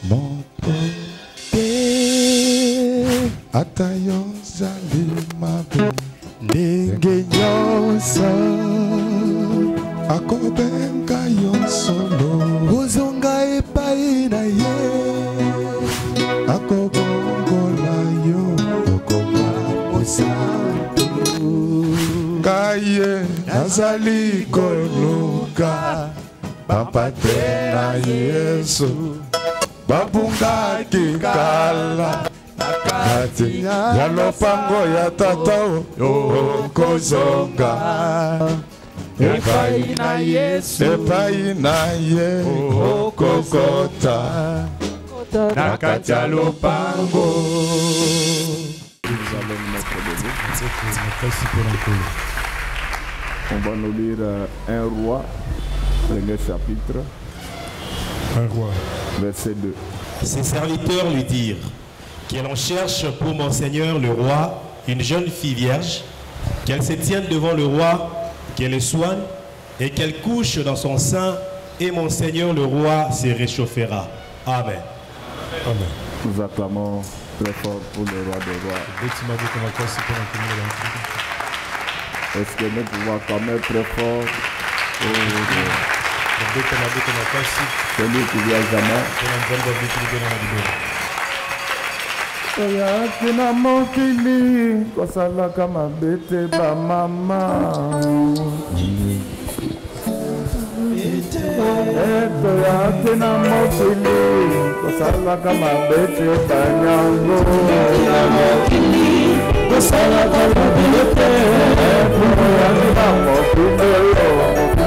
motote atayo zali mabe ndenge nyonso akobenga yo solo ozonga epai na ye akobongola yo okoma mosantu kaye nazali koluka bapate na Yesu babungaki kala kati ya lopango ya tata okozonga epai na Yesu epai na ye okokota na kati ya lopango. On va nous lire un roi, premier chapitre. Un roi. Verset 2. Ses serviteurs lui dirent que l'on cherche pour mon seigneur le roi une jeune fille vierge, qu'elle se tienne devant le roi, qu'elle le soigne et qu'elle couche dans son sein, et mon seigneur le roi se réchauffera. Amen. Amen. Nous acclamons très fort pour le roi des rois. Est-ce que nous pouvons acclamer très fort pour celui qui vient jamais? Oyakina mokili kosalaka mabete ba mama Oyakina mokili kosalaka mabete ba nyango kosalaka mabete Oyakina mokili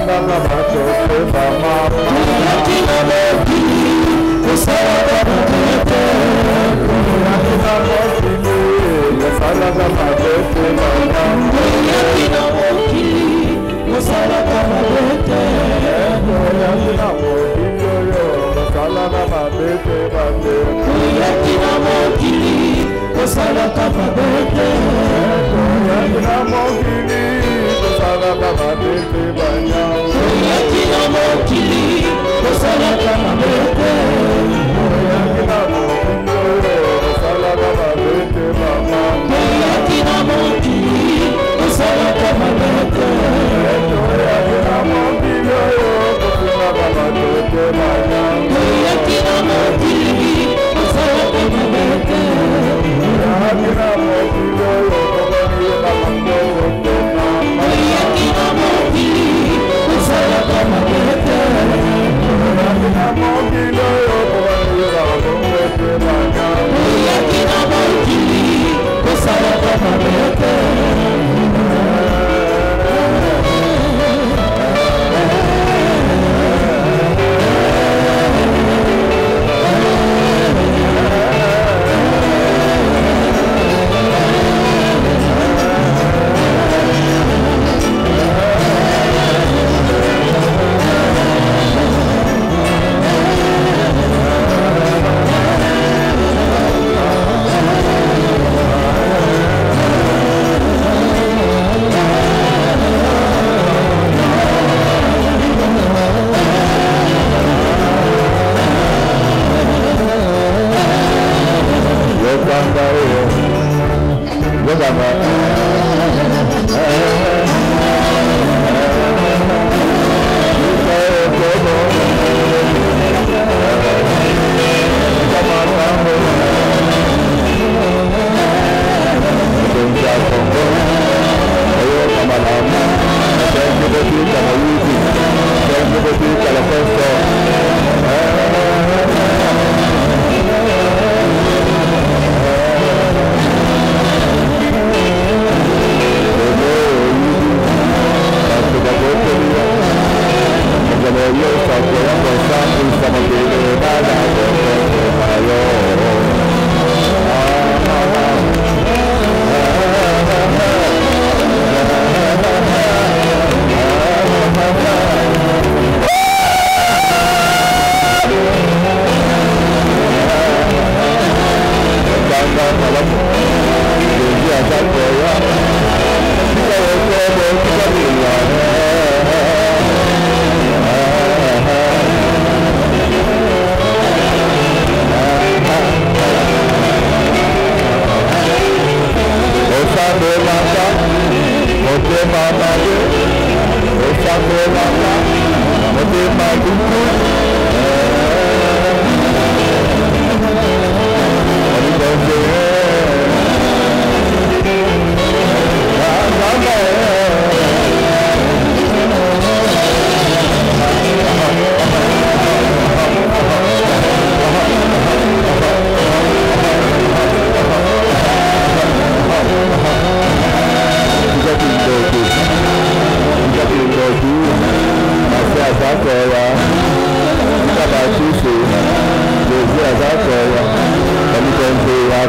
kosalaka mabete ba mama Oyakina mokili kosalaka mabete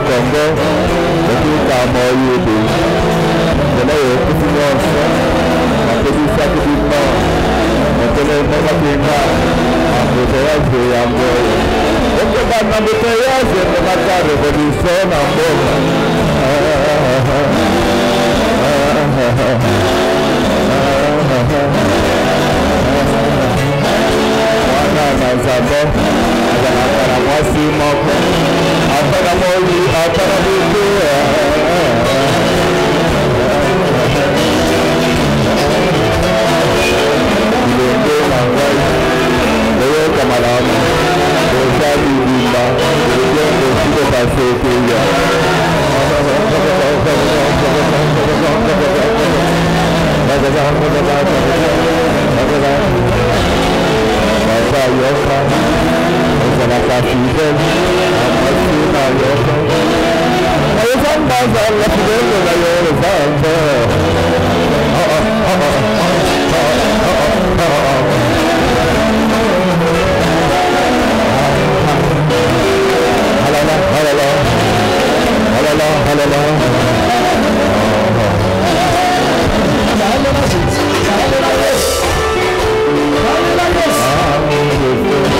Congo, et tout à Moïse. Je l'ai eu pour financer, ma petite sac du nord, mon téléphone à Pima, un bouteillage de Yamboy. Et que dans un bouteillage, je ne vais pas révolution en bon. Nazabo, Azana Mwasi Moko, Apana Moli, Apana Buku. Ilende Mangai, Leo Kamalama, Rosa Bibimba, Leo Sito Paseteya. Yoka, Ozana Fidel, Amasina Yoka. Ayosamba Zala Fidel na Yorozamba. Halala, halala, halala, halala. Hallelujah.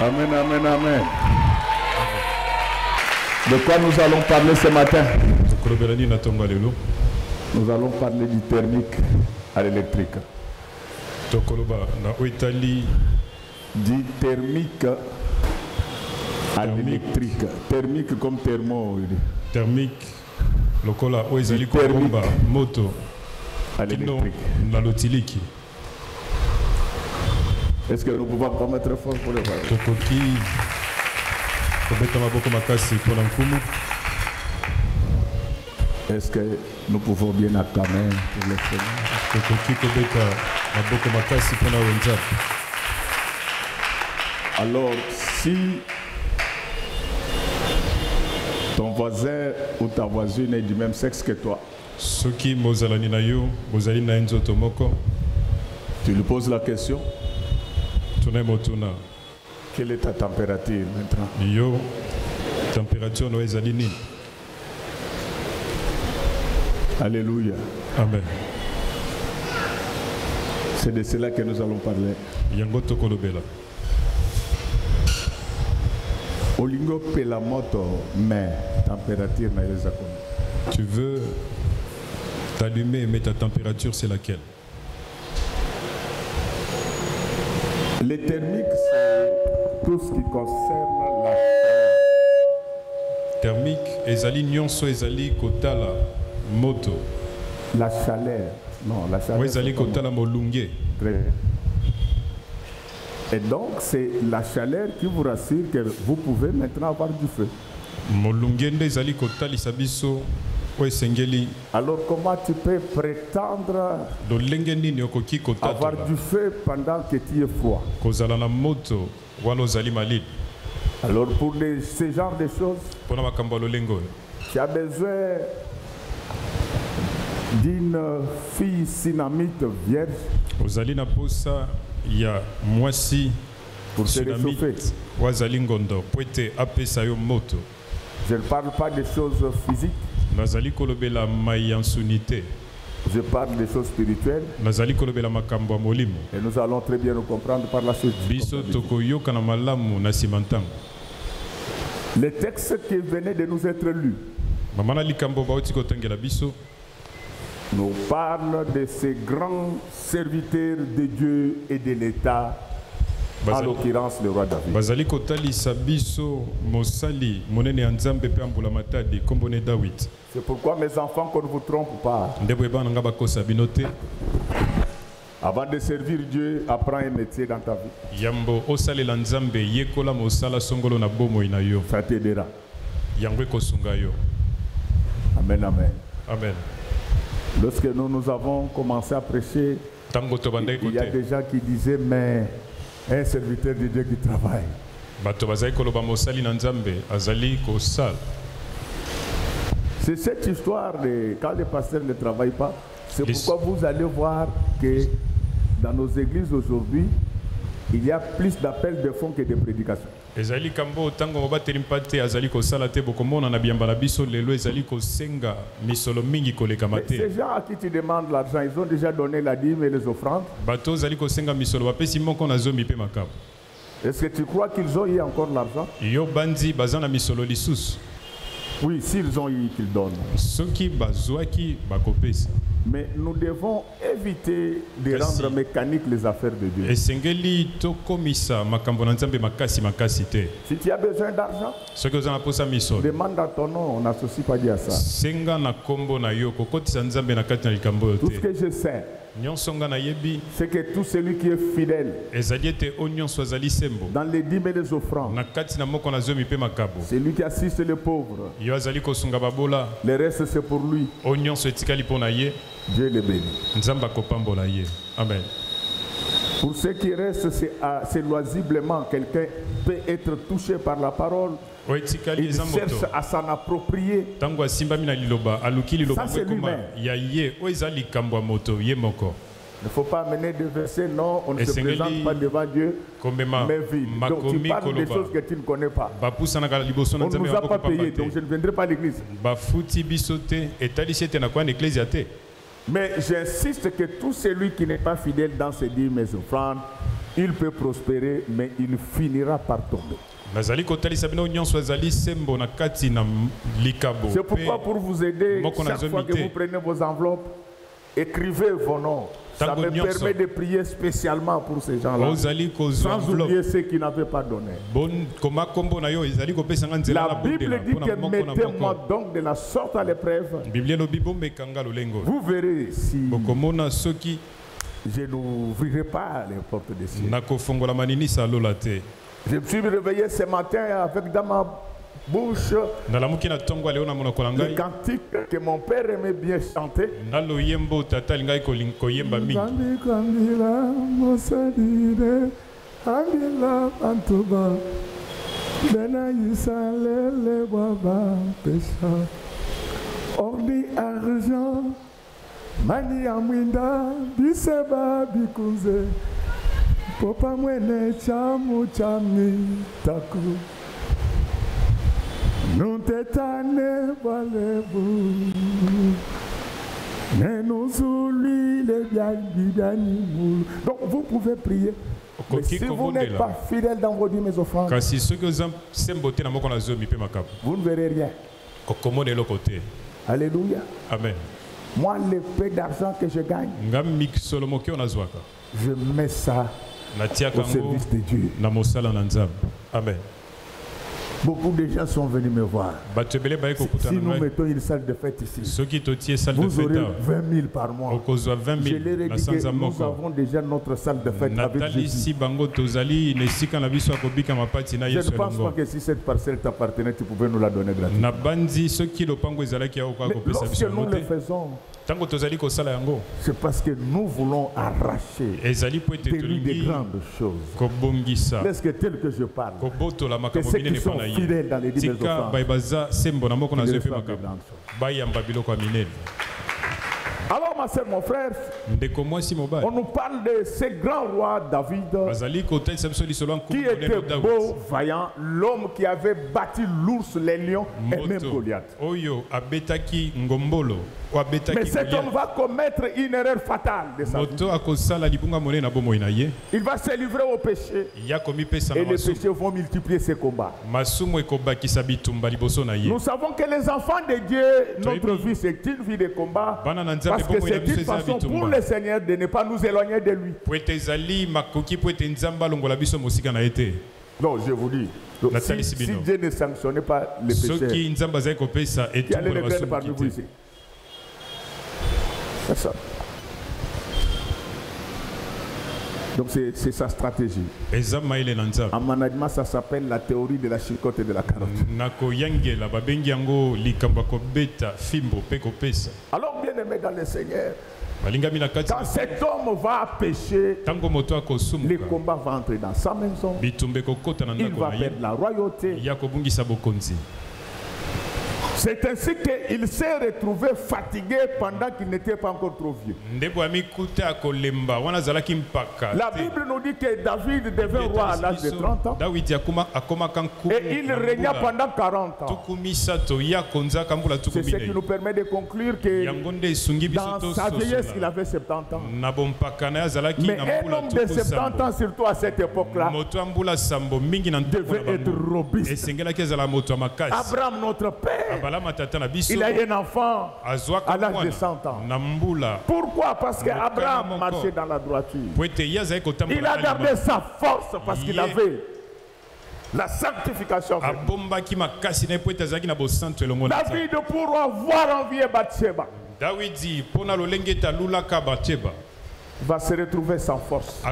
Amen, amen, amen. De quoi nous allons parler ce matin? Nous allons parler du thermique à l'électrique. Du thermique à l'électrique. Thermique comme thermo. Thermique, lokola oezali komba moto à l'électrique. Est-ce que nous pouvons pas mettre fort pour le voir? Est-ce que nous pouvons bien acclamer pour le Seigneur? Alors, si ton voisin ou ta voisine est du même sexe que toi, tu lui poses la question, quelle est ta température maintenant? Alléluia. Amen. C'est de cela que nous allons parler. Olingo pela moto, mais température na yezakoni. Tu veux t'allumer, mais ta température c'est laquelle? Les thermiques, c'est tout ce qui concerne la chaleur. Thermique, ezali nyonso ezali kotala moto. La chaleur. Non, la chaleur. Ezali kotala molunge. Et donc, c'est la chaleur qui vous rassure que vous pouvez maintenant avoir du feu. Alors, comment tu peux prétendre avoir du feu pendant que tu es froid? Alors, pour ce genre de choses, tu as besoin d'une fille synamite vierge. Il y a moisi pour se réchauffer. Je ne parle pas des choses physiques. Je parle des choses spirituelles. Et nous allons très bien nous comprendre par la suite. Les textes qui venaient de nous être lus nous parle de ces grands serviteurs de Dieu et de l'État, en l'occurrence le roi David. C'est pourquoi mes enfants, qu'on ne vous trompe pas. Avant de servir Dieu, apprends un métier dans ta vie. Ça t'aidera. Amen, amen. Amen. Lorsque nous avons commencé à prêcher, il y a des gens qui disaient, mais un serviteur de Dieu qui travaille. C'est cette histoire de quand les pasteurs ne travaillent pas. C'est pourquoi vous allez voir que dans nos églises aujourd'hui, il y a plus d'appels de fonds que de prédications. Ezali kambo tango mobateli mpate azali kosala te bokomona na biambala biso lelo ezali kosenga misolo mingi koleka mate. Ces gens à qui tu demandes l'argent, ils ont déjà donné la dîme et les offrandes. Bato ezali kosenga misolo bapesi moko na zomi pe makabo. Est-ce que tu crois qu'ils ont eu encore l'argent? Yo bandi bazana misolo lisusu. Oui, s'ils ont eu, qu'ils donnent. Soki bazwaki bakopesa. Mais nous devons éviter de rendre mécaniques les affaires de Dieu. Si tu as besoin d'argent, demande à ton nom, on n'associe pas Dieu à ça. Tout ce que je sais, c'est que tout celui qui est fidèle dans les dîmes et les offrandes, celui qui assiste les pauvres, le reste c'est pour lui. Dieu le bénit. Amen. Pour ceux qui restent, c'est loisiblement. Quelqu'un peut être touché par la parole. Il cherche à s'en approprier. Ça, c'est lui-même. Il ne faut pas amener de versets, non, on ne se présente pas devant Dieu, mais vide. Donc tu parles des choses que tu ne connais pas. On ne nous a pas payé, donc je ne viendrai pas à l'église. Mais j'insiste que tout celui qui n'est pas fidèle dans ses dîmes et offrandes il peut prospérer, mais il finira par tomber. nazali kotalisa bino nyonso azali sembo na kati na likabo. C'est pourquoi pour vous aider, chaque fois que vous prenez vos enveloppes, écrivez vos noms. Ça me permet de prier spécialement pour ces gens-là. Sans oublier ceux qui n'avaient pas donné. La Bible dit que mettez-moi donc de la sorte à l'épreuve. Vous verrez si je n'ouvrirai pas les portes des cieux. Je me suis réveillé ce matin avec dans ma bouche le cantique que mon père aimait bien chanter. Ordi argent, mani amwinda, biseba bikunze, popa mwene chamu chami taku. Nous t'étonnons par les bouts, mais nous oublions les biens. Donc vous pouvez prier. Mais si vous n'êtes pas fidèle dans vos dîmes et offrandes, vous ne verrez rien. Alléluia. Amen. Moi, le peu d'argent que je gagne, je mets ça au service de Dieu. Amen. Beaucoup de gens sont venus me voir. Si nous mettons une salle de fête ici, vous aurez 20 000 par mois. Je leur ai dit que nous avons déjà notre salle de fête avec Jésus. Je ne pense pas que si cette parcelle t'appartenait, tu pouvais nous la donner gratuitement. Mais lorsque nous le faisons, c'est parce que nous voulons arracher de lui des grandes choses. Est-ce que tel que je parle, que ceux qui sont fidèles dans les dîmes des offrandes, alors ma soeur, mon frère, on nous parle de ce grand roi David qui était beau, vaillant, l'homme qui avait battu l'ours, les lions et même Goliath. Mais cet homme va commettre une erreur fatale de sa vie. Il va se livrer au péché et les péchés vont multiplier ses combats. Nous savons que les enfants de Dieu, notre vie c'est une vie de combat parce que c'est une façon pour le Seigneur de ne pas nous éloigner de lui. Non, je vous dis, donc, si Dieu ne sanctionnait pas les pécheurs, qui allait les perdre parmi vous ici? Personne. Donc c'est sa stratégie. En management, ça s'appelle la théorie de la chicotte et de la carotte. Alors bien aimé dans le Seigneur, quand cet homme va pécher, le combat va entrer dans sa maison, il va perdre la royauté. C'est ainsi qu'il s'est retrouvé fatigué pendant qu'il n'était pas encore trop vieux. La Bible nous dit que David devint roi à l'âge de 30 ans et il régna pendant 40 ans. C'est ce qui nous permet de conclure que dans sa vieillesse, il avait 70 ans. Mais un homme de 70 ans, surtout à cette époque-là, devait être robuste. Abraham, notre père, il a eu un enfant à l'âge de 100 ans. Pourquoi? Parce qu'Abraham marchait dans la droiture. Il a gardé sa force parce qu'il avait la sanctification. David, pour avoir envié Bathsheba, va se retrouver sans force.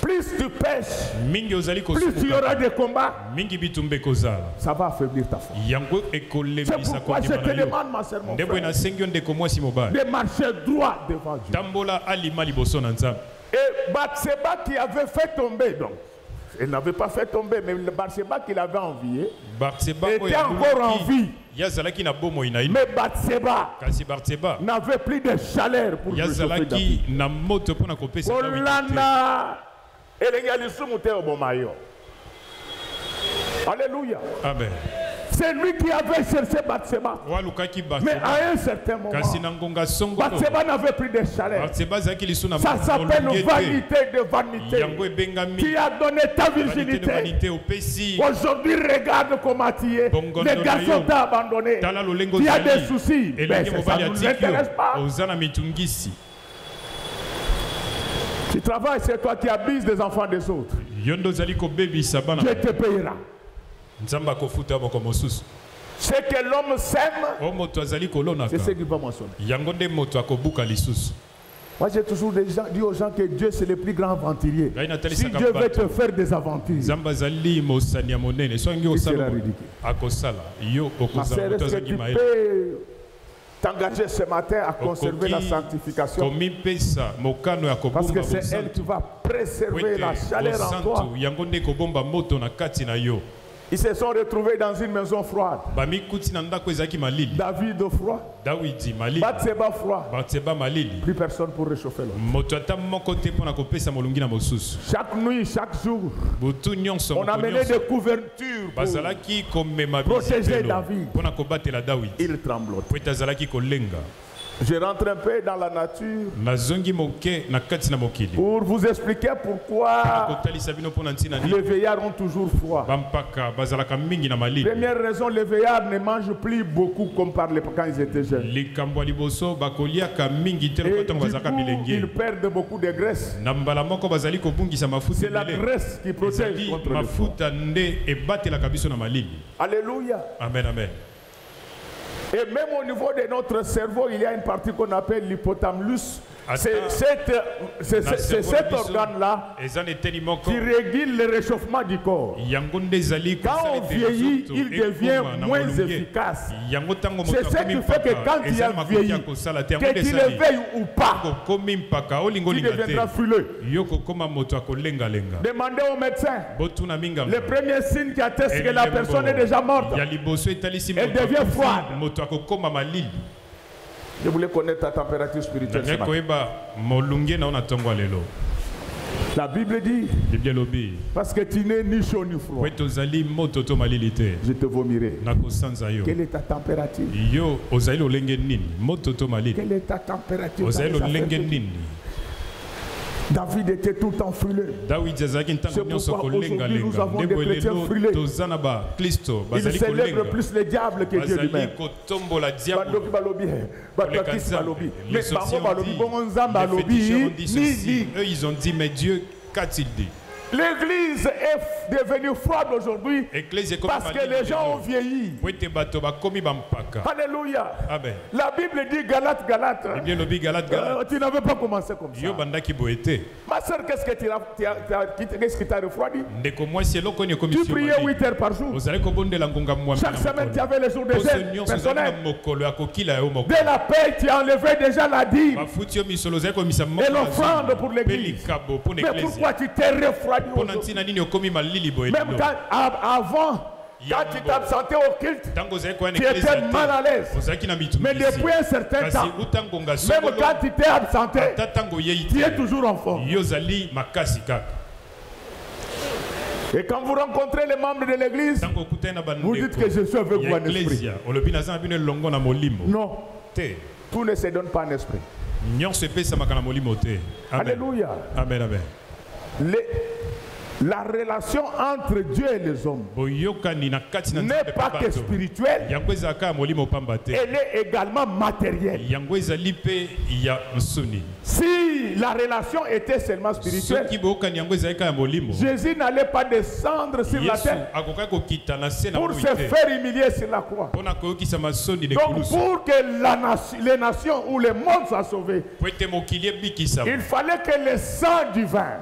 Plus tu pêches, plus tu auras des combats, ça va affaiblir ta foi. C'est pourquoi je te demande, ma soeur, mon frère, de marcher droit devant Dieu. Et Bathsheba qui avait fait tomber, donc, elle n'avait pas fait tomber, mais Bathsheba qu'il avait envié était encore en vie. Mais Bathsheba n'avait plus de chaleur pour réchauffer David. Alléluia. Amen. C'est lui qui avait cherché Batseba. Mais à un certain moment, Batseba n'avait plus de chaleur. Ça s'appelle vanité de vanité. Tu as donné ta virginité. Aujourd'hui, regarde comment tu es. Les garçons t'ont abandonné. Tu as des soucis. Mais ça ne nous intéresse pas. Tu travailles, c'est toi qui abuses des enfants des autres. Dieu te payera. Ce que l'homme sème, c'est ce qu'il va mentionner. Moi j'ai toujours dit aux gens que Dieu c'est le plus grand aventurier. Si Dieu veut te faire des aventures, il sera ridicule. Ma sœur, est-ce que tu peux t'engager ce matin à conserver la sanctification? Parce que c'est elle qui va préserver la chaleur en toi. Ils se sont retrouvés dans une maison froide. David froid. Batseba froid. Plus personne pour réchauffer l'autre. Chaque nuit, chaque jour, on amenait des couvertures pour protéger David. Il tremblotait. Je rentre un peu dans la nature pour vous expliquer pourquoi les veillards ont toujours froid. Première raison, les veillards ne mangent plus beaucoup comme quand ils étaient jeunes. Et du coup, ils perdent beaucoup de graisse. C'est la graisse qui protège contre le froid. Alléluia. Amen, amen. Et même au niveau de notre cerveau, il y a une partie qu'on appelle l'hypothalamus. C'est cet organe-là qui régule le réchauffement du corps. Quand on vieillit, il devient moins efficace. C'est ce qui fait que quand il a vieilli, que tu le veuilles ou pas, tu deviendras frileux. Demandez au médecin. Le premier signe qui atteste que la personne est déjà morte, elle devient froide. Je voulais connaître ta température spirituelle. La Bible dit, parce que tu n'es ni chaud ni froid, je te vomirai. Quelle est ta température? Quelle est ta température? David était tout le temps frileux. C'est pourquoi aujourd'hui nous avons des chrétiens frileux. Ils célèbrent plus le diable que Dieu lui-même. Eux, ils ont dit, mais Dieu, qu'a-t-il dit? L'église est devenue froide aujourd'hui parce que les gens ont vieilli. Alléluia. Amen. La Bible dit Galate. Tu n'avais pas commencé comme ça. Ma soeur, qu'est-ce qui t'a refroidi? Tu priais 8 heures par jour. Chaque semaine, tu avais les jours de jeûne personnel. Dès la paix, tu as enlevé déjà la dîme et l'offrande pour l'église. Mais pourquoi tu t'es refroidi? Même quand, avant, quand tu t'absentais au culte, tu étais mal à l'aise. Mais depuis un certain temps, même quand tu t'es absenté, tu es toujours en forme. Et quand vous rencontrez les membres de l'église, vous dites que je suis avec vous en esprit. Non, tout ne se donne pas en esprit. Alléluia. Amen, amen. La relation entre Dieu et les hommes n'est pas que spirituelle, elle est également matérielle. Si la relation était seulement spirituelle, Jésus n'allait pas descendre sur la terre pour se faire humilier sur la croix. Donc pour que les nations ou le monde soient sauvés, il fallait que le sang du vin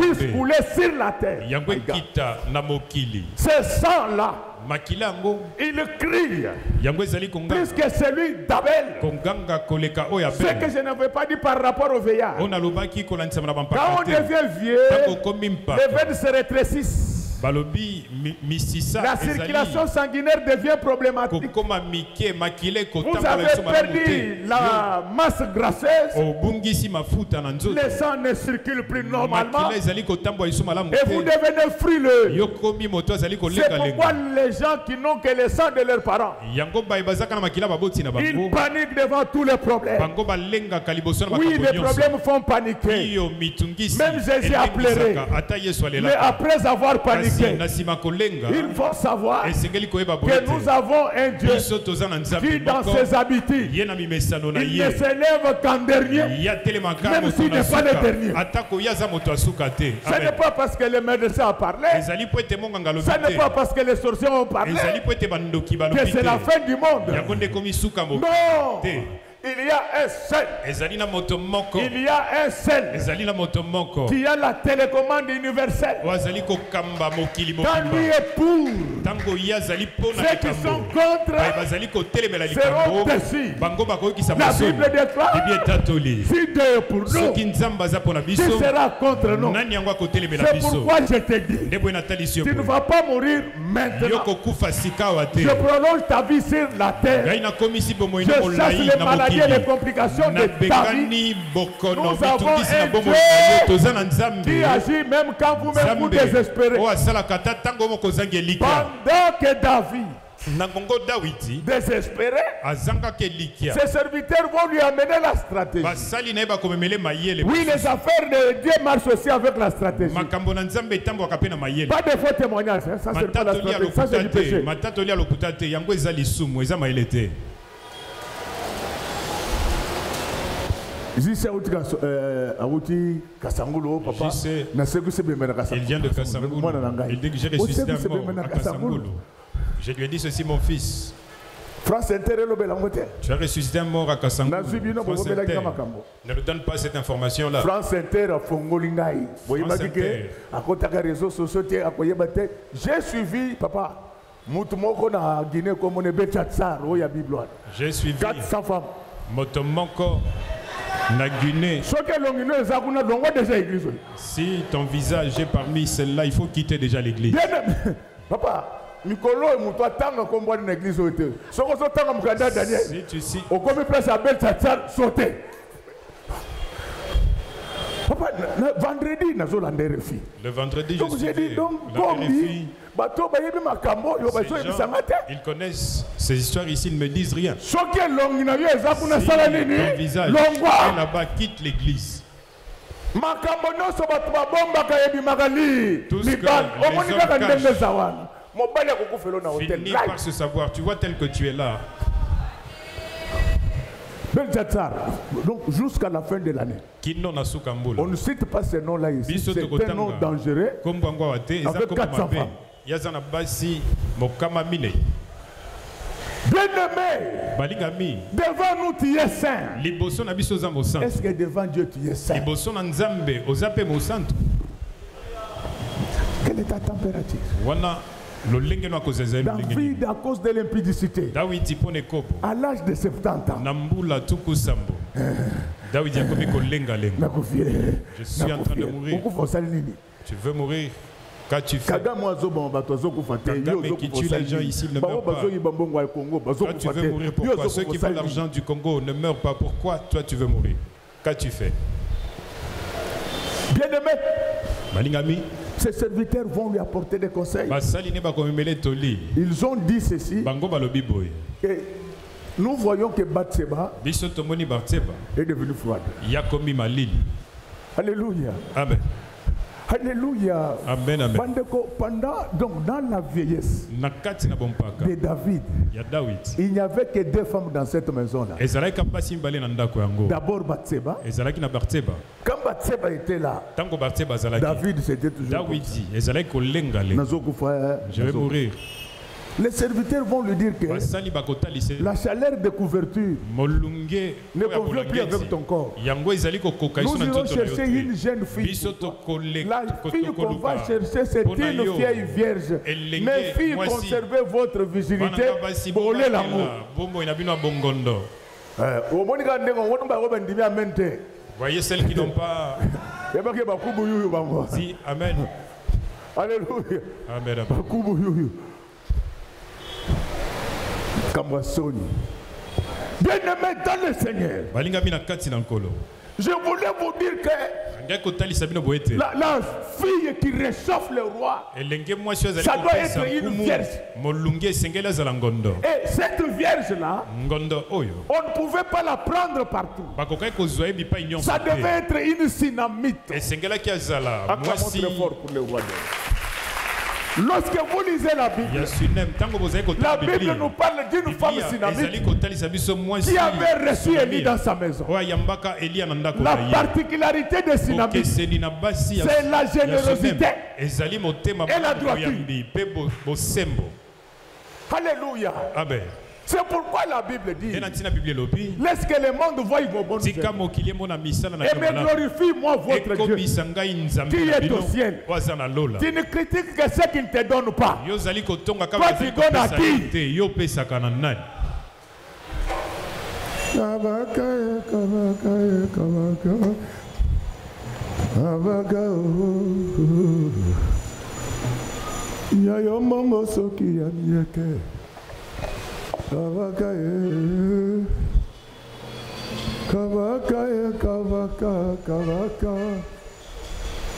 puisse couler sur la terre. Ce sang-là, il crie plus que celui d'Abel. Ce que je n'avais pas dit par rapport au veillard. Quand on devient vieux, les veines se rétrécissent. La circulation sanguinaire devient problématique. Vous avez perdu la masse grasseuse. Le sang ne circule plus normalement. Et vous devenez frileux. C'est pourquoi les gens qui n'ont que le sang de leurs parents, ils paniquent devant tous les problèmes. Oui, les problèmes font paniquer. Même Jésus a pleuré. Mais après avoir paniqué, il faut savoir que nous avons un Dieu qui, dans ses habitudes, il ne s'élève qu'en dernier, même s'il n'est pas le dernier. Ce n'est pas parce que le médecin a parlé, ce n'est pas parce que les sorciers ont parlé que c'est la fin du monde. Non! Il y a un seul. Il y a un seul qui a la télécommande universelle. Quand lui est pour, ceux qui sont contre seront déçus. La Bible déclare, si Dieu est pour nous, qui sera contre nous? C'est pourquoi je te dis, tu ne vas pas mourir maintenant. Je prolonge ta vie sur la terre. Je chasse les maladies et les complications de ta vie. Nous avons un Dieu qui agit même quand vous-même vous désespérez. Pendant que David désespéré, ses serviteurs vont lui amener la stratégie. Oui, les affaires de Dieu marchent aussi avec la stratégie. Pas de faux témoignages, ça c'est pas la stratégie, ça c'est du péché. Il vient de Kasangulu. Il dit que j'ai ressuscité un mort à Kasangulu. Je lui ai dit ceci, mon fils. Tu as ressuscité un mort à Kasangulu. France Inter ne me donne pas cette information-là. France Inter a Fongolingai. J'ai suivi, papa. J'ai suivi 400 femmes. Motomoko na Guinée. Si ton visage est parmi celles-là, il faut quitter déjà l'église. Papa, Mikolo et Moutoua tanga kombo na église ote. Soko so tanga mukanda Daniel. Si tu si. Au comme place à Belchatsar sauter. Papa, vendredi na zolande refi. Le vendredi donc j'ai dit donc kombi bato bayebi makambo yo bazo ebisanga te. Ils connaissent ces histoires ici, ils ne me disent rien. Soki longi na yo eza kuna sala nini? Ton visage là-bas quitte l'église. Makambo nyonso bato babombaka yebimaka li. Tout ce que les hommes cachent. Finis par se savoir, tu vois tel que tu es là. Donc jusqu'à la fin de l'année, on ne cite pas ces noms-là ici. C'est un nom dangereux avec 400 femmes. Bien-aimé, devant nous tu es saint. Est-ce que devant Dieu tu es saint? Quelle est ta température? David, à cause de l'impudicité, à l'âge de 70 ans, je suis en train de mourir. Tu veux mourir? Qu'as-tu fait? Kagame qui tue les gens ici ne meurt pas. Toi tu veux mourir, pourquoi? Ceux qui veulent l'argent du Congo ne meurent pas, pourquoi toi tu veux mourir? Qu'as-tu fait? Bien-aimé, Malingami, ses serviteurs vont lui apporter des conseils. Ils ont dit ceci. Que nous voyons que Batseba est devenu froide. Alléluia. Amen. Alléluia. Amen, amen. Donc dans la vieillesse de David, il n'y avait que 2 femmes dans cette maison-là. D'abord Batseba. Quand Batseba était là, David s'était toujours dit, je vais mourir. Les serviteurs vont lui dire que la chaleur de couverture ne convient plus avec ton corps. Nous irons chercher une jeune fille. La fille qu'on va chercher, c'est une vieille vierge. Mes filles, conservez votre virginité pour l'amour. Voyez celles qui n'ont pas dit Amen. Alléluia. Amen. Kamwasoni. Bien-aimé dans le Seigneur. Je voulais vous dire que la fille qui réchauffe le roi, ça doit être une vierge. Et cette vierge-là, on ne pouvait pas la prendre partout. Ça devait être une synamite. Acclamons très fort pour le roi. Lorsque vous lisez la Bible, la Bible nous parle d'une femme synamite qui avait reçu Élie dans sa maison. La particularité des synamites, c'est la générosité et la droiture. Alléluia. Amen. C'est pourquoi la Bible dit, laisse que le monde voie vos bonnes œuvres et me glorifie moi votre Dieu qui est au ciel. Tu ne critiques que ce qu'il ne te donne pas. Toi tu donnes à qui?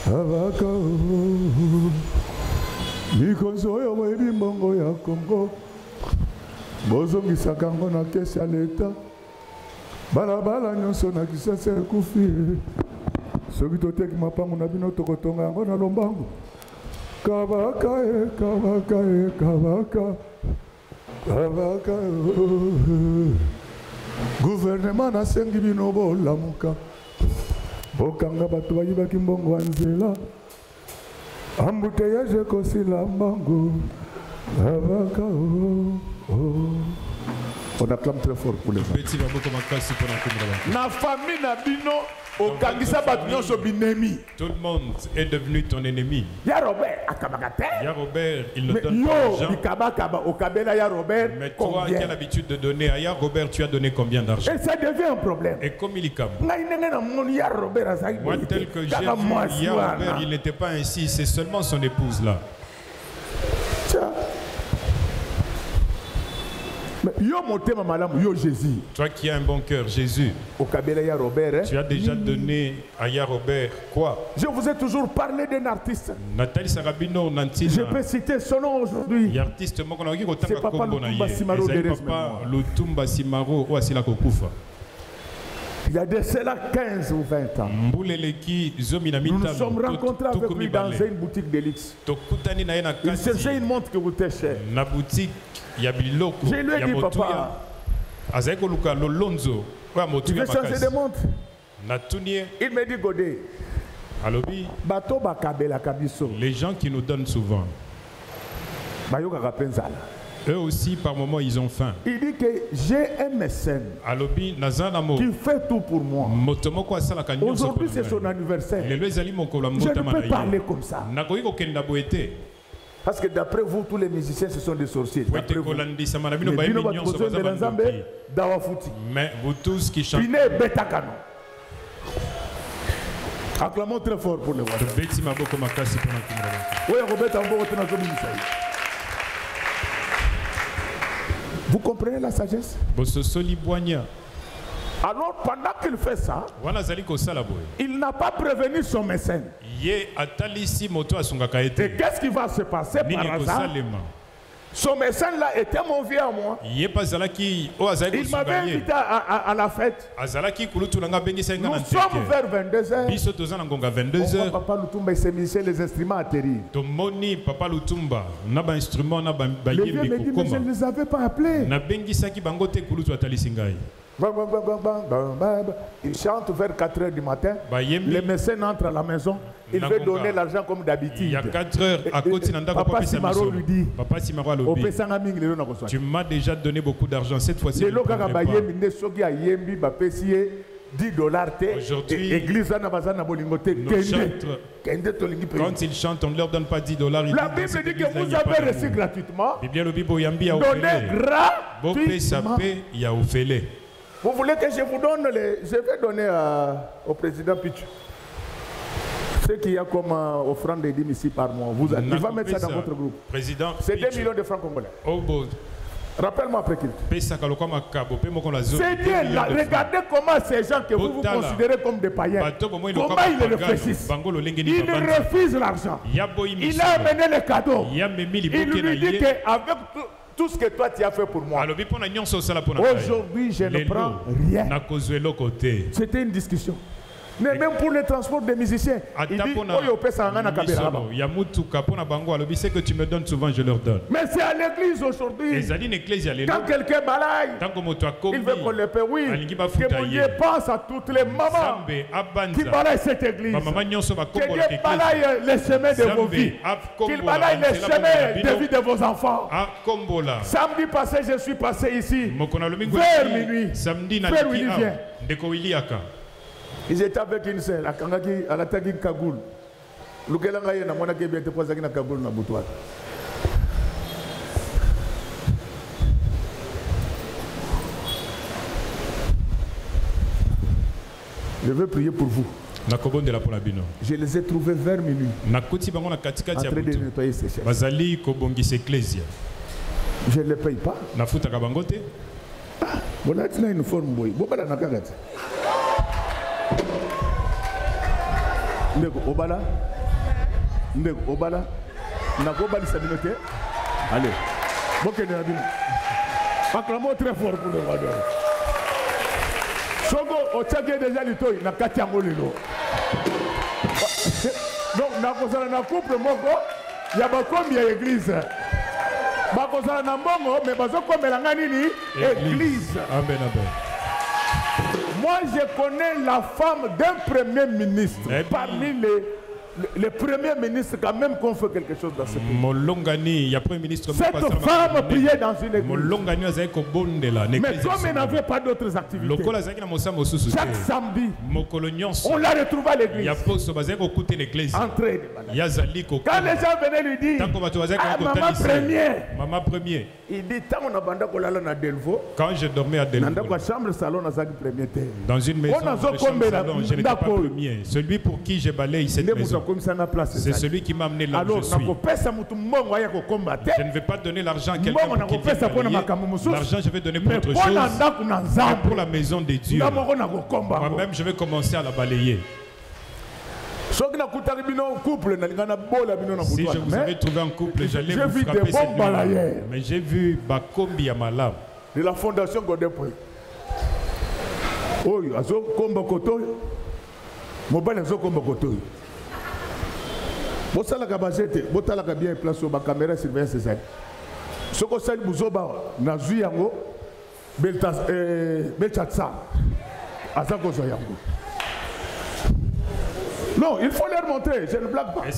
Kavaka Nikonzoyo mwebi mbongo ya Kongo bozongisa kango na kesi ya leta balabala nyonso na Kisasa ekufi soki toteki mapango na bino tokotonga yango na lombango Kavaka gouvernement na sengi bino bolamuka bokanga bato bayibaki mbongo wa nzela embouteillage ekosila mbango Kavaka on acclame très fort pour les gens. Na famille na bino okangisa bato nyonso binemi. Tout le monde est devenu ton ennemi. Ya Robert akabakate. Ya Robert, il ne donne pas d'argent. Mais toi qui as l'habitude de donner à Ya Robert, tu as donné combien d'argent? Et ça devient un problème. Et comme il est comme moi tel que j'ai vu Ya Robert, il n'était pas ainsi, c'est seulement son épouse là. Toi qui as un bon cœur, Jésus, tu as déjà donné à Ya Robert quoi? Je vous ai toujours parlé d'un artiste. Je peux citer son nom aujourd'hui. C'est Papa Lutumba Simaro. Il y a de cela 15 ou 20 ans. Nous nous sommes rencontrés avec lui dans une boutique de luxe. Il cherchait une montre qui coûtait cher. Je lui ai dit, papa, tu veux changer de montre? Il me dit, Godé, les gens qui nous donnent souvent, eux aussi par moment ils ont faim. Il dit que j'ai un mécène qui fait tout pour moi. Aujourd'hui c'est son anniversaire. Je ne peux pas aller comme ça. Parce que d'après vous, tous les musiciens, ce sont des sorciers. Mais vous tous qui chantez. Acclamons très fort pour le roi. Vous comprenez la sagesse? Alors pendant qu'il fait ça, il n'a pas prévenu son mécène. Et qu'est-ce qui va se passer par hasard? Son mécène là était mon vieux à moi. Il m'avait invité à la fête. Nous sommes vers 22h. On voit Papa Lutumba et ses musiciens, les instruments atterrir. Le vieux me dit, mais je ne les avais pas appelés. Il chante vers 4h du matin. Les mécènes entrent à la maison. Il veut donner l'argent comme d'habitude. Il y a 4h à côté de Papa Simaro lui dit, tu m'as déjà donné beaucoup d'argent. Cette fois-ci, aujourd'hui, quand ils chantent, on ne leur donne pas $10. La Bible dit que vous avez reçu gratuitement. Donnez gratuitement. Vous voulez que je vous donne je vais donner au président Pichu. Ce qu'il y a comme offrande de dîmes ici par mois, il va mettre ça dans votre groupe. Président, c'est 2 millions de francs congolais. Rappelle-moi après qu'il. C'est bien, regardez comment ces gens que vous considérez comme des païens, comment ils le réfléchissent. Ils refusent l'argent. Il a amené les cadeaux. Il lui dit qu'avec tout ce que toi tu as fait pour moi, aujourd'hui je ne prends rien. C'était une discussion. Mais même pour le transport des musiciens, il dit c'est que tu me donnes souvent, je leur donne. Mais c'est à l'église aujourd'hui. Quand quelqu'un balaye, il veut qu'on le paie, oui. Que mon Dieu pense à toutes les mamans qui balayent cette église. Que Dieu balaye les chemins de vos vies. Qu'il balaye les chemins de vie de vos enfants. Samedi passé, je suis passé ici vers minuit. Vers où il vient. Ils étaient avec une sœur, à la tagi Kagoul. Lukelanga yena mwana ke biete kwa zakina Kagoul na butwa. Je veux prier pour vous. Je les ai trouvés vers minuit. En train de nettoyer ces chaises. Je ne les paye pas. Bon, là, tu as une forme. Ndeko Obala, Nakobali Sabinote. Allez, Boké de Nabine. Acclamons très fort pour le roi d'or. Sogo, au Tchadien déjà l'itoy, na Katiango Lilo. Donc, Nakosala na couple Moko, il y a combien d'églises. Bakosala na Mbongo, mais Bazoko Melanganini, église. Amen, amen. Moi, je connais la femme d'un premier ministre. Parmi les premiers ministres, quand même, qu'on fait quelque chose dans ce pays. Cette femme priait dans une église. Mais comme elle n'avait pas d'autres activités, chaque samedi, on la retrouve à l'église. Entrée. Quand les gens venaient lui dire, ah, maman première, il dit, quand je dormais à Delvaux, dans une maison, je n'étais pas premier. Celui pour qui j'ai balayé cette maison, c'est celui qui m'a amené là où je suis. Je ne vais pas donner l'argent à quelqu'un pour qu'il vienne balayer. L'argent, je vais donner pour autre chose. Mais pour la maison de Dieu, moi-même, je vais commencer à la balayer. Si je vous avais trouvé un couple, j'allais vous frapper cette nuit. Mais j'ai vu Bakombi à Malam. De la fondation Godepoué. Oh, azo komba koto. Mobile azo komba koto. Bosala kabazete, botala ka bien place au ba caméra surveillance ça. Soko sali buzoba na zui yango Belchatsa. Azako yango. Non, il faut leur montrer, je ne blague pas. Il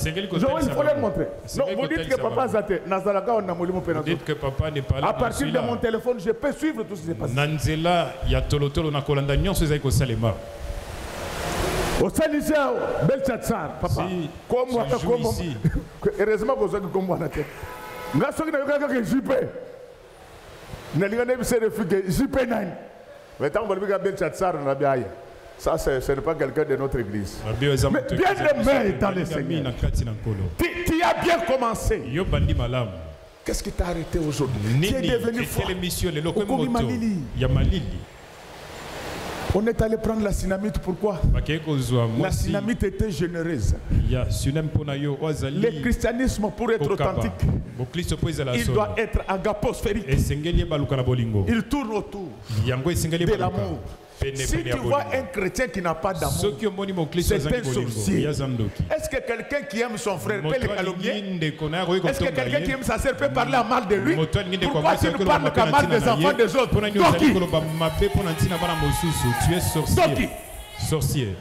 faut leur montrer. Non, vous dites que papa Zate, vous dites que papa n'est pas là. À partir de mon téléphone, je peux suivre tout ce qui s'est passé. Nanzela, il y a Tolotolo, na Kolanda, Nyon, c'est ça Salema. Au Salisia, Belchatsar, papa. Comme moi, ici. Heureusement que vous avez comme moi. Je suis JP. Je suis JP 9. Mais tant que vous avez Belchatsar, on a bien. Ça, ce n'est pas quelqu'un de notre église. Mais bien aimé dans les Seigneur. Tu as bien commencé. Qu'est-ce qui t'a arrêté aujourd'hui? Tu es devenu fort. On est allé prendre la synamite, pourquoi? La synamite était généreuse. Le christianisme, pour être authentique, il doit être agaposphérique. Il tourne autour de l'amour. Si tu vois un chrétien qui n'a pas d'amour, c'est un sorcier. Est-ce que quelqu'un qui aime son frère peut le calomnier? Est-ce que quelqu'un qui aime sa sœur peut parler mal de lui? Pourquoi tu ne parles qu'à mal des enfants des autres? Tu es sorcier. Sorcier.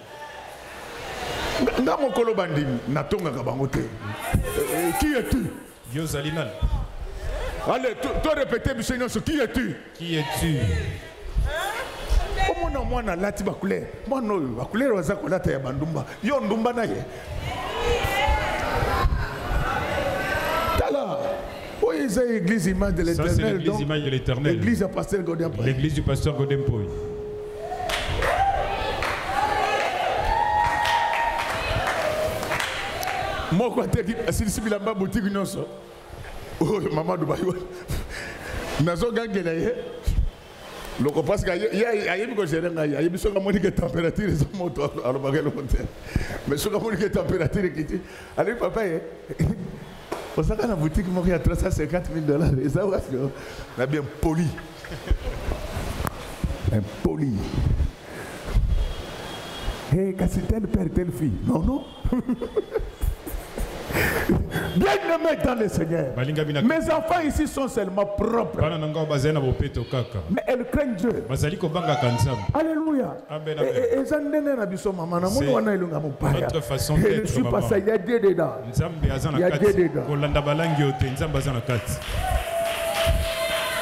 Qui es-tu? Allez, toi répétez, monsieur Nyonso, qui es-tu? Qui es-tu? Comment moi na lati bakule? Moi no bakule waza ko lata ya bandumba. Yo ndumba na ye. Tala. Oui, c'est l'église image de l'Éternel. Ça c'est l'église image de l'Éternel. L'église du pasteur Godempoy. L'église du pasteur Godempoy. Moi, quand je suis là, boutique, oh, maman de Bayo. Nazo gangelaye. Loko parce que il y a une chose il y a une chose comme que température est monte alors bagalo monte. Mais ce comme que température qui allez papa on s'en va dans la boutique moi il y a $350,000 et ça va on a bien poli. Impoli. Hey, quand c'est tel père, telle fille. Non, non. Bien-aimés dans le Seigneur. Mes enfants ici sont seulement propres. Mais elles craignent Dieu. Alléluia. Et ça notre façon d'être. Je ne suis pas ça, il y a Dieu dedans. Il y a Dieu dedans.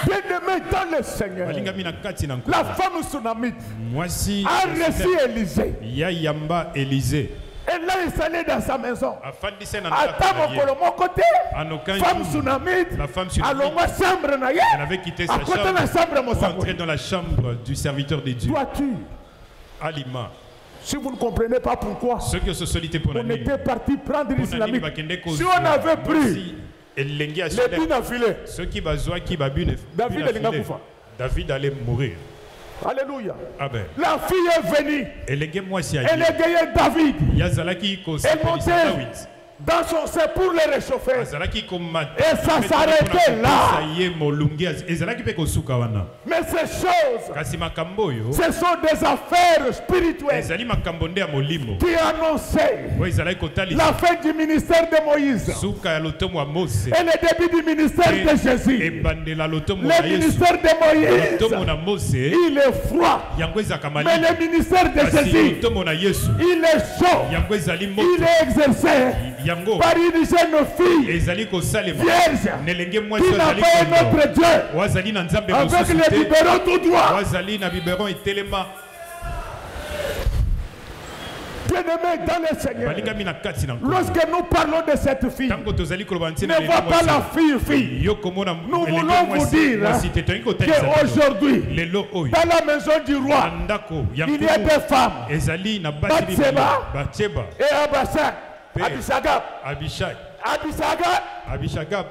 Bien-aimé dans le Seigneur, la femme tsunamite a reçu Élisée. Elle l'a installé dans sa maison. À mon côté, femme tsunamite, elle avait quitté sa chambre pour entrer dans la chambre du serviteur de Dieu. Alima. Si vous ne comprenez pas pourquoi, on était parti prendre l'islamite. Si on avait pris les bines affilées, David allait mourir. Alléluia. Amen. La fille est venue. Elle a gagné David. Elle montait dans son sein pour le réchauffer. Et ça s'arrêtait là. Mais ces choses, ce sont des affaires spirituelles qui annonçaient la fin du ministère de Moïse et le début du ministère de Jésus. Le ministère de Moïse, il est froid. Mais le ministère de Jésus, il est chaud. Il est exercé par une jeune fille vierge qui n'a pas un autre Dieu avec les biberons tout droit. Bien-aimé dans le Seigneur, lorsque nous parlons de cette fille, ne vois pas la fille. Nous voulons vous dire qu'aujourd'hui, dans la maison du roi, il y a des femmes, Bathsheba et Abishagab,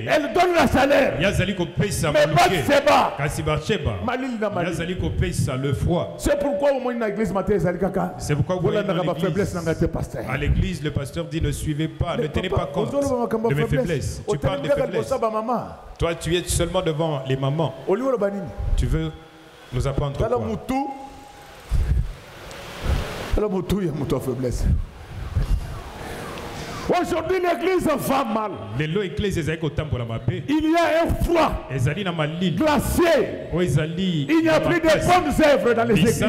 elle donne la salaire. Mais Bathsheba, le froid. c'est pourquoi au moins une église matin, c'est pourquoi vous à l'église, le pasteur dit ne suivez pas, ne tenez pas compte de mes faiblesses. Tu parles de faiblesses. Toi, tu es seulement devant les mamans. Tu veux nous apprendre quoi? Aujourd'hui, l'église va mal. Il y a un froid glacier. Il n'y a plus de bonnes œuvres dans les églises. Il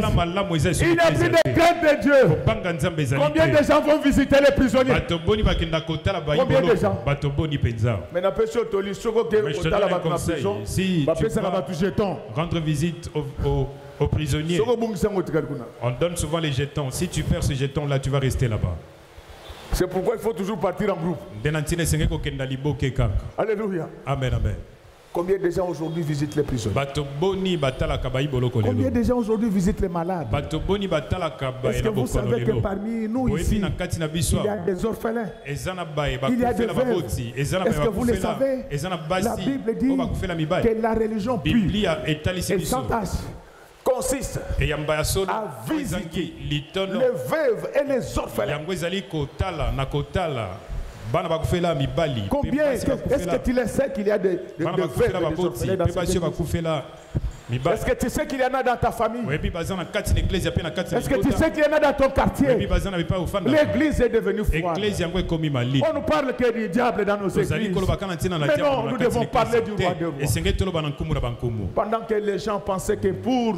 n'y a plus de crainte de Dieu. Combien de gens vont visiter les prisonniers? Combien de gens? Mais je te donne un conseil. Si tu vas rendre visite aux prisonniers, on donne souvent les jetons. Si tu perds ces jetons-là, tu vas rester là-bas. C'est pourquoi il faut toujours partir en groupe. Alléluia. Amen, amen. Combien de gens aujourd'hui visitent les prisonniers? Combien de gens aujourd'hui visitent les malades? Est-ce que vous savez que parmi nous ici, il y a des orphelins? Il y a des veuves. Est-ce que vous le savez? La Bible dit que la religion pure et sans tache consiste à visiter les veuves et les orphelins. Combien est-ce que tu le sais qu'il y a des veuves et des orphelins dans cette église? Est-ce que tu sais qu'il y en a dans ta famille? Est-ce que tu sais qu'il y en a dans ton quartier? L'église est devenue froide. On ne parle que du diable dans nos églises. Mais non, nous devons parler du roi des rois. Pendant que les gens pensaient que pour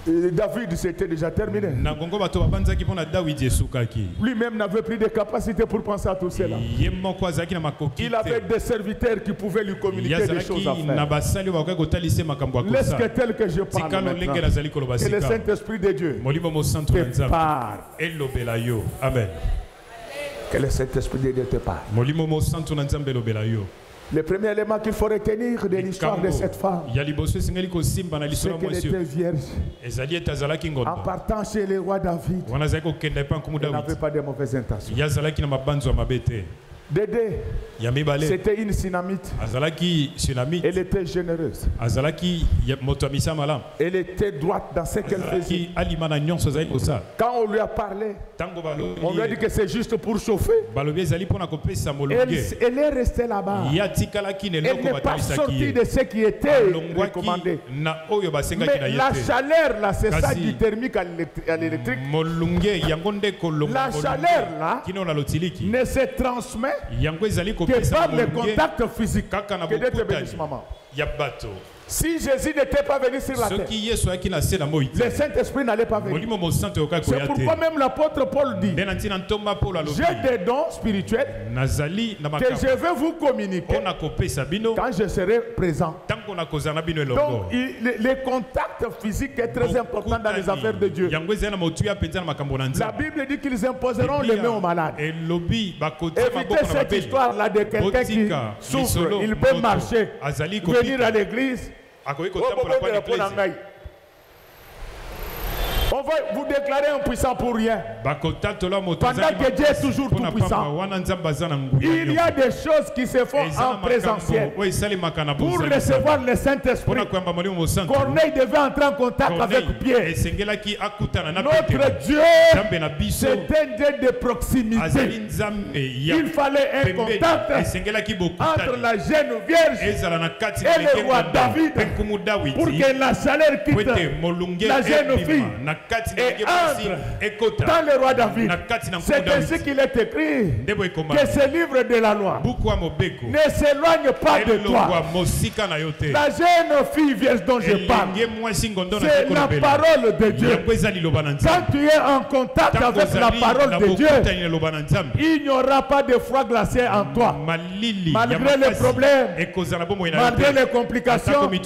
David c'était déjà terminé. Lui-même n'avait plus de capacité pour penser à tout cela. Il avait des serviteurs qui pouvaient lui communiquer des choses à faire. Laisse que tel que je parle maintenant, que le Saint-Esprit de Dieu te parle. Amen. Que le Saint-Esprit de Dieu te parle. Le premier élément qu'il faut retenir de l'histoire de cette femme, c'est qu'elle était vierge. En partant chez le roi David, elle n'avait pas de mauvaises intentions. Dédé, c'était une Sunamite. Elle était généreuse. Elle était droite dans ce qu'elle faisait. Quand on lui a parlé, on lui a dit que c'est juste pour chauffer. Elle est restée là-bas. Elle n'est pas sortie de ce qui était recommandé. Mais la chaleur, là, c'est ça qui thermique à l'électrique. La chaleur, là, ne se transmet que par le contact physique. Que Dieu te bénisse, maman. Si Jésus n'était pas venu sur la terre, le Saint-Esprit n'allait pas venir. C'est pourquoi même l'apôtre Paul dit, j'ai des dons spirituels que je vais vous communiquer quand je serai présent. Donc le contact physique est très important dans les affaires de Dieu. La Bible dit qu'ils imposeront les mains aux malades. Évitez cette histoire-là de quelqu'un qui souffre, il peut marcher, venir à l'église. On va vous déclarer impuissant pour rien. Pendant que Dieu est toujours tout puissant. Il y a des choses qui se font en présentiel. Pour recevoir le Saint-Esprit, Corneille devait entrer en contact avec Pierre. Notre Dieu, c'est un Dieu de proximité. Il fallait un contact entre la jeune vierge et le roi David pour que la chaleur quitte la jeune fille et entre dans le roi David. C'est ainsi qu'il est écrit que ce livre de la loi ne s'éloigne pas de toi. La jeune fille vierge dont je parle, c'est la parole de Dieu. Quand tu es en contact avec la parole de Dieu, il n'y aura pas de froid glacé en toi. Malgré les problèmes, malgré les complications, tu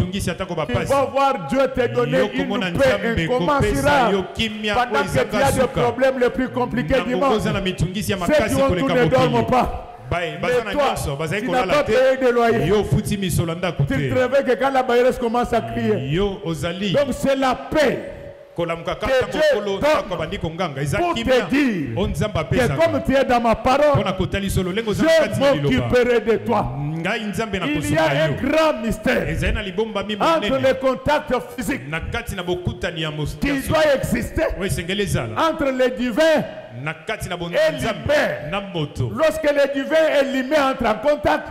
vas voir Dieu te donner une paix incommensurable. Pendant que tu as des problèmes les plus compliqués du monde, ceux qui ont tout ne dorment pas. Mais toi, tu n'as pas payé de loyer. Tu te réveilles que quand la bailleuse commence à crier. Donc c'est la paix que Dieu donne pour te dire que comme tu es dans ma parole, je m'occuperai de toi. Il y a un grand mystère entre le contact physique qui doit exister entre le divin et l'humain. Lorsque le divin et l'humain entrent en contact,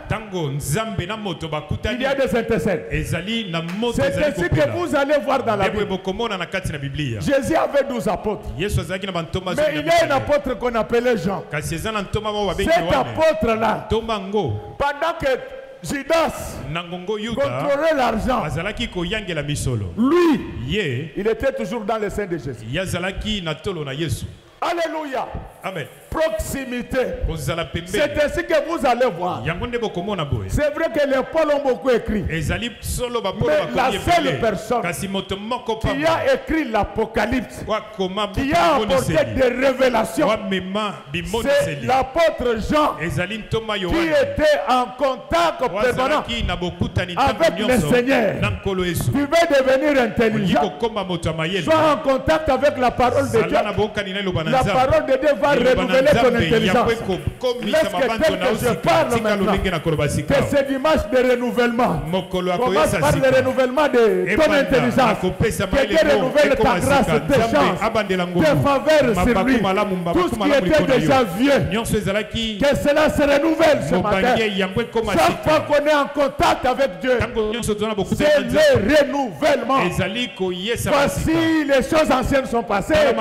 il y a des intercelles. C'est ainsi que vous allez voir dans la Bible. Jésus avait 12 apôtres. Mais il y a un apôtre qu'on appelait Jean. Cet apôtre-là, pendant que Judas contrôlait l'argent, lui, il était toujours dans le sein de Jésus. Alléluia. Amen. Proximité. C'est ainsi que vous allez voir. C'est vrai que les Paul ont beaucoup écrit. Mais la seule personne qui a écrit l'Apocalypse, qui a apporté des révélations, c'est l'apôtre Jean, qui était en contact permanent avec le Seigneur. Tu veux devenir intelligent, sois en contact avec la parole de Dieu. La parole de Dieu va renouveler ton intelligence. Laisse que tel que je parle maintenant, que c'est dimanche de renouvellement. Commence par le renouvellement de ton intelligence. Que Dieu renouvelle ta grâce, tes chances, tes faveurs sur lui. Tout ce qui était déjà vieux, que cela se renouvelle ce matin. Chaque fois qu'on est en contact avec Dieu, c'est le renouvellement. Voici les choses anciennes sont passées et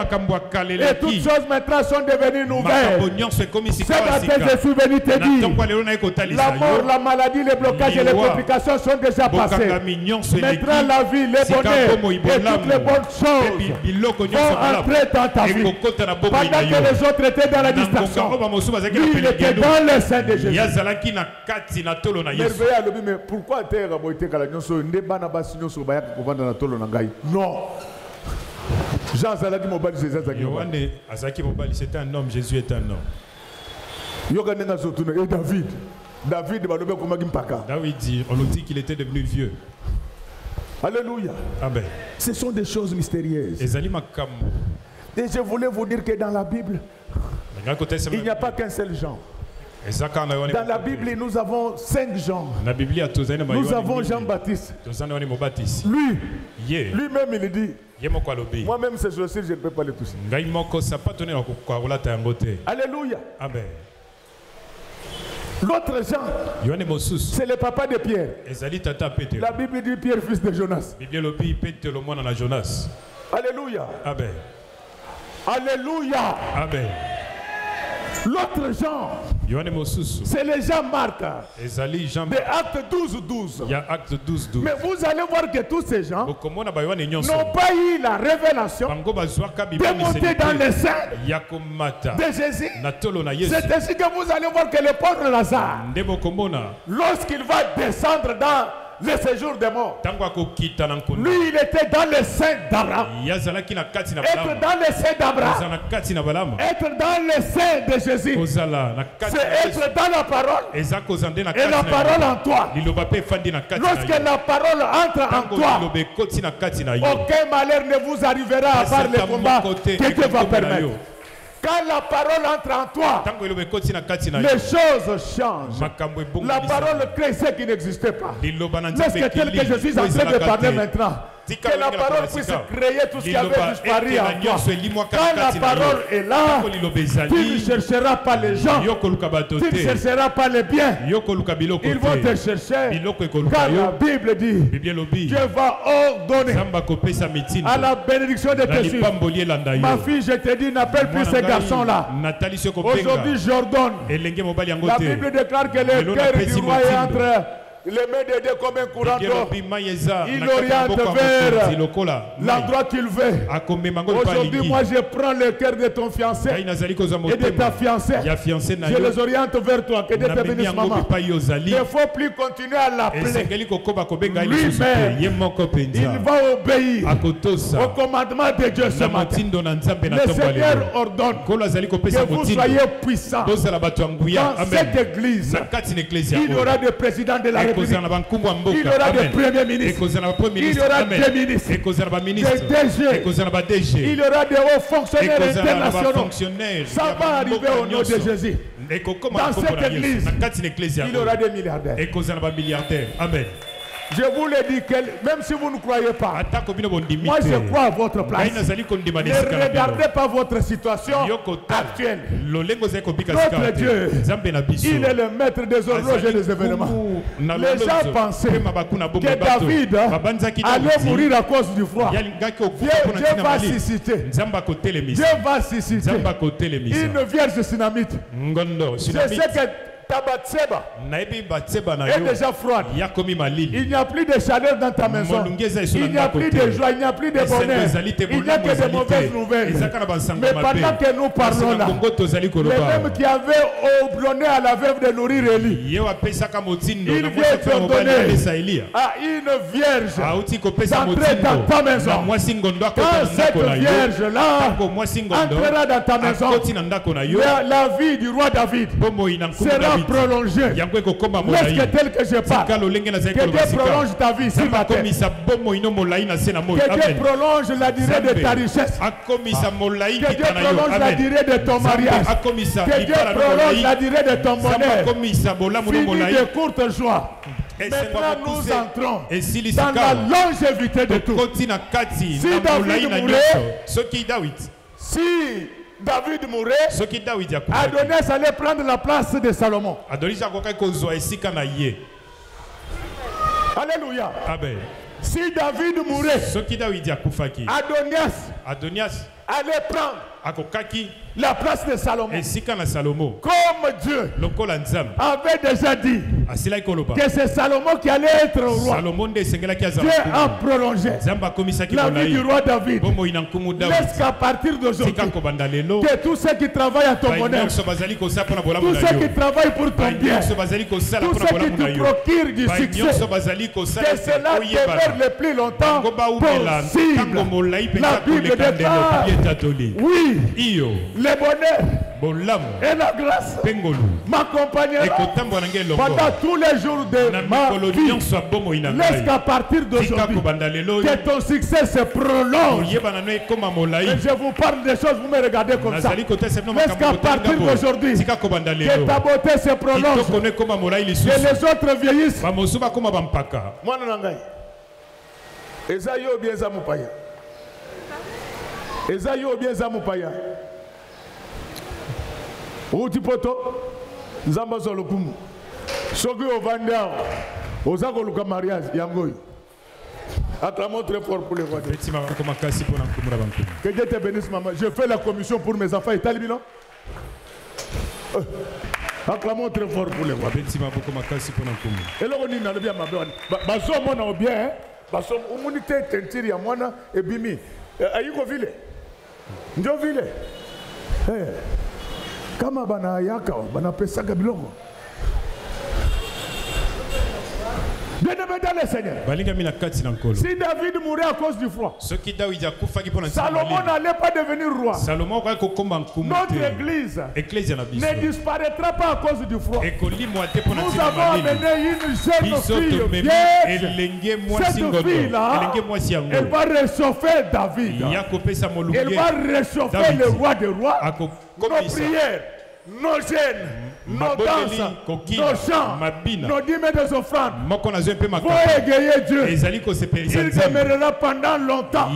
toutes choses maintenant sont devenues nouvelles. Ce matin je suis venu te dire, la mort, la maladie, les blocages et les complications sont déjà passées. Maintenant la vie, les bonheurs et toutes les bonnes choses vont entrer dans ta vie. Pendant que les autres étaient dans la distraction, lui il était dans le sein de Jésus. Mais pourquoi non. Jean Zalaki Mobali, c'était un homme, Jésus est un homme. Et David. David dit, on nous dit qu'il était devenu vieux. Alléluia. Amen. Ce sont des choses mystérieuses. Et je voulais vous dire que dans la Bible, il n'y a pas qu'un seul Jean. Dans la Bible, nous avons 5 Jean. Nous avons Jean-Baptiste. Lui-même, il dit, moi-même, c'est je ne peux pas le toucher. Alléluia. Amen. L'autre Jean, c'est le papa de Pierre. La Bible dit Pierre, fils de Jonas. Alléluia. Amen. Alléluia. Amen. L'autre Jean, c'est le Jean-Marc. De Acte 12. Mais vous allez voir que tous ces gens n'ont pas eu la révélation de monter dans le sein de Jésus. C'est ainsi que vous allez voir que le pauvre Lazare, lorsqu'il va descendre dans le séjour des morts, lui il était dans le sein d'Abraham. Être dans le sein d'Abraham, être dans le sein de Jésus, c'est être dans la parole et la parole en toi. Lorsque la parole entre en toi, aucun malheur ne vous arrivera à part le combat que Dieu va permettre. Quand la parole entre en toi, les choses changent. La parole crée ce qui n'existait pas. Lorsque tel que je suis en train de parler maintenant, que la parole puisse créer tout ce qui avait disparu en toi. Quand la parole est là, tu ne chercheras pas les gens, tu ne chercheras pas les biens, ils vont te chercher. Car la Bible dit, Dieu va ordonner à la bénédiction de tes filles. Ma fille, je te dis, n'appelle plus ces garçons-là. Aujourd'hui, j'ordonne. La Bible déclare que le cœur du roi est entre les mains de Dieu comme un courant d'eau. Il oriente vers l'endroit qu'il veut. Aujourd'hui, moi, je prends le cœur de ton fiancé et de ta fiancée. Je les oriente vers toi. Que Dieu te bénisse, maman. Il ne faut plus continuer à l'appeler. Lui-même, il va obéir au commandement de Dieu ce matin. Le Seigneur ordonne que vous soyez puissants. Dans cette église, il y aura des présidents de la République. Il y aura des premiers ministres. Il y aura des ministres. Des DG. Il y aura des hauts fonctionnaires internationaux. Ça va arriver au nom de Jésus. Dans cette église, il y aura des milliardaires. Amen. Je vous le dis, même si vous ne croyez pas, moi je crois à votre place. Ne regardez pas votre situation actuelle. Notre Dieu, il est le maître des horloges et des événements. Les gens pensaient que David allait mourir à cause du froid. Dieu va susciter. Dieu va susciter une vierge synamite. C'est ce que Batseba est déjà froide. Il n'y a plus de chaleur dans ta maison. Il n'y a plus de joie, il n'y a plus de bonheur. Il n'y a que de mauvaises nouvelles. Mais pendant que nous parlons là, les mêmes qui avaient ordonné à la veuve de nourrir Élie, il vient d'ordonner à une vierge d'entrer dans ta maison. Quand cette vierge-là entrera dans ta maison, la vie du roi David sera prolongé. Laisse tel que je parle. Que Dieu prolonge ta vie sur la terre. Que Dieu prolonge la durée de ta richesse. Que Dieu prolonge la durée de ton mariage. Que Dieu prolonge la durée de ton bonheur. Fini de courtes joies. Maintenant nous entrons dans la longévité de tout. Si David mourait, Adonès allait prendre la place de Salomon. Alléluia. Amen. Si David mourait, Adonias allait prendre la place de Salomon. Comme Dieu avait déjà dit que c'est Salomon qui allait être roi. Dieu a prolongé la vie du roi David. Laisse qu'à partir d'aujourd'hui, que tous ceux qui travaillent à ton bonheur, tous ceux qui travaillent pour ton bien, tous ceux qui te procurent du succès, que cela demeure le plus longtemps possible. La Bible déclare, oui, le bonheur et la grâce m'accompagnera pendant tous les jours de ma vie. Laisse qu'à partir d'aujourd'hui, que ton succès se prolonge. Et je vous parle des choses, vous me regardez comme ça. Laisse qu'à partir d'aujourd'hui, que ta beauté se prolonge. Que les autres vieillissent. Moi, Ezayo bien zamupaya. Ezayo bien zamupaya. Uti poto nzamba zolokumu. Soki ovanda ozako luka mariage yangoy. Acclamons très fort pour les rois. Que Dieu te bénisse maman. Je fais la commission pour mes enfants et talibino. Acclamons très fort pour les rois. Et là on dit na bien ma bonne. Bazo mona bien. Parce que l'humanité est un mwana et bimi. Ayiko vile. Njo vile. Kama bana yaka, bana pesa gabilongo. Bien-aimé dans le Seigneur. Si David mourait à cause du froid, Salomon n'allait pas devenir roi. Notre église ne disparaîtra pas à cause du froid. Nous avons amené une jeune fille vierge. Cette fille-là, elle va réchauffer David. Elle va réchauffer le roi des rois. Nos prières, nos gènes, nos danses, nos chants, nos dîmes des offrandes vont égayer Dieu. Il demeurera pendant longtemps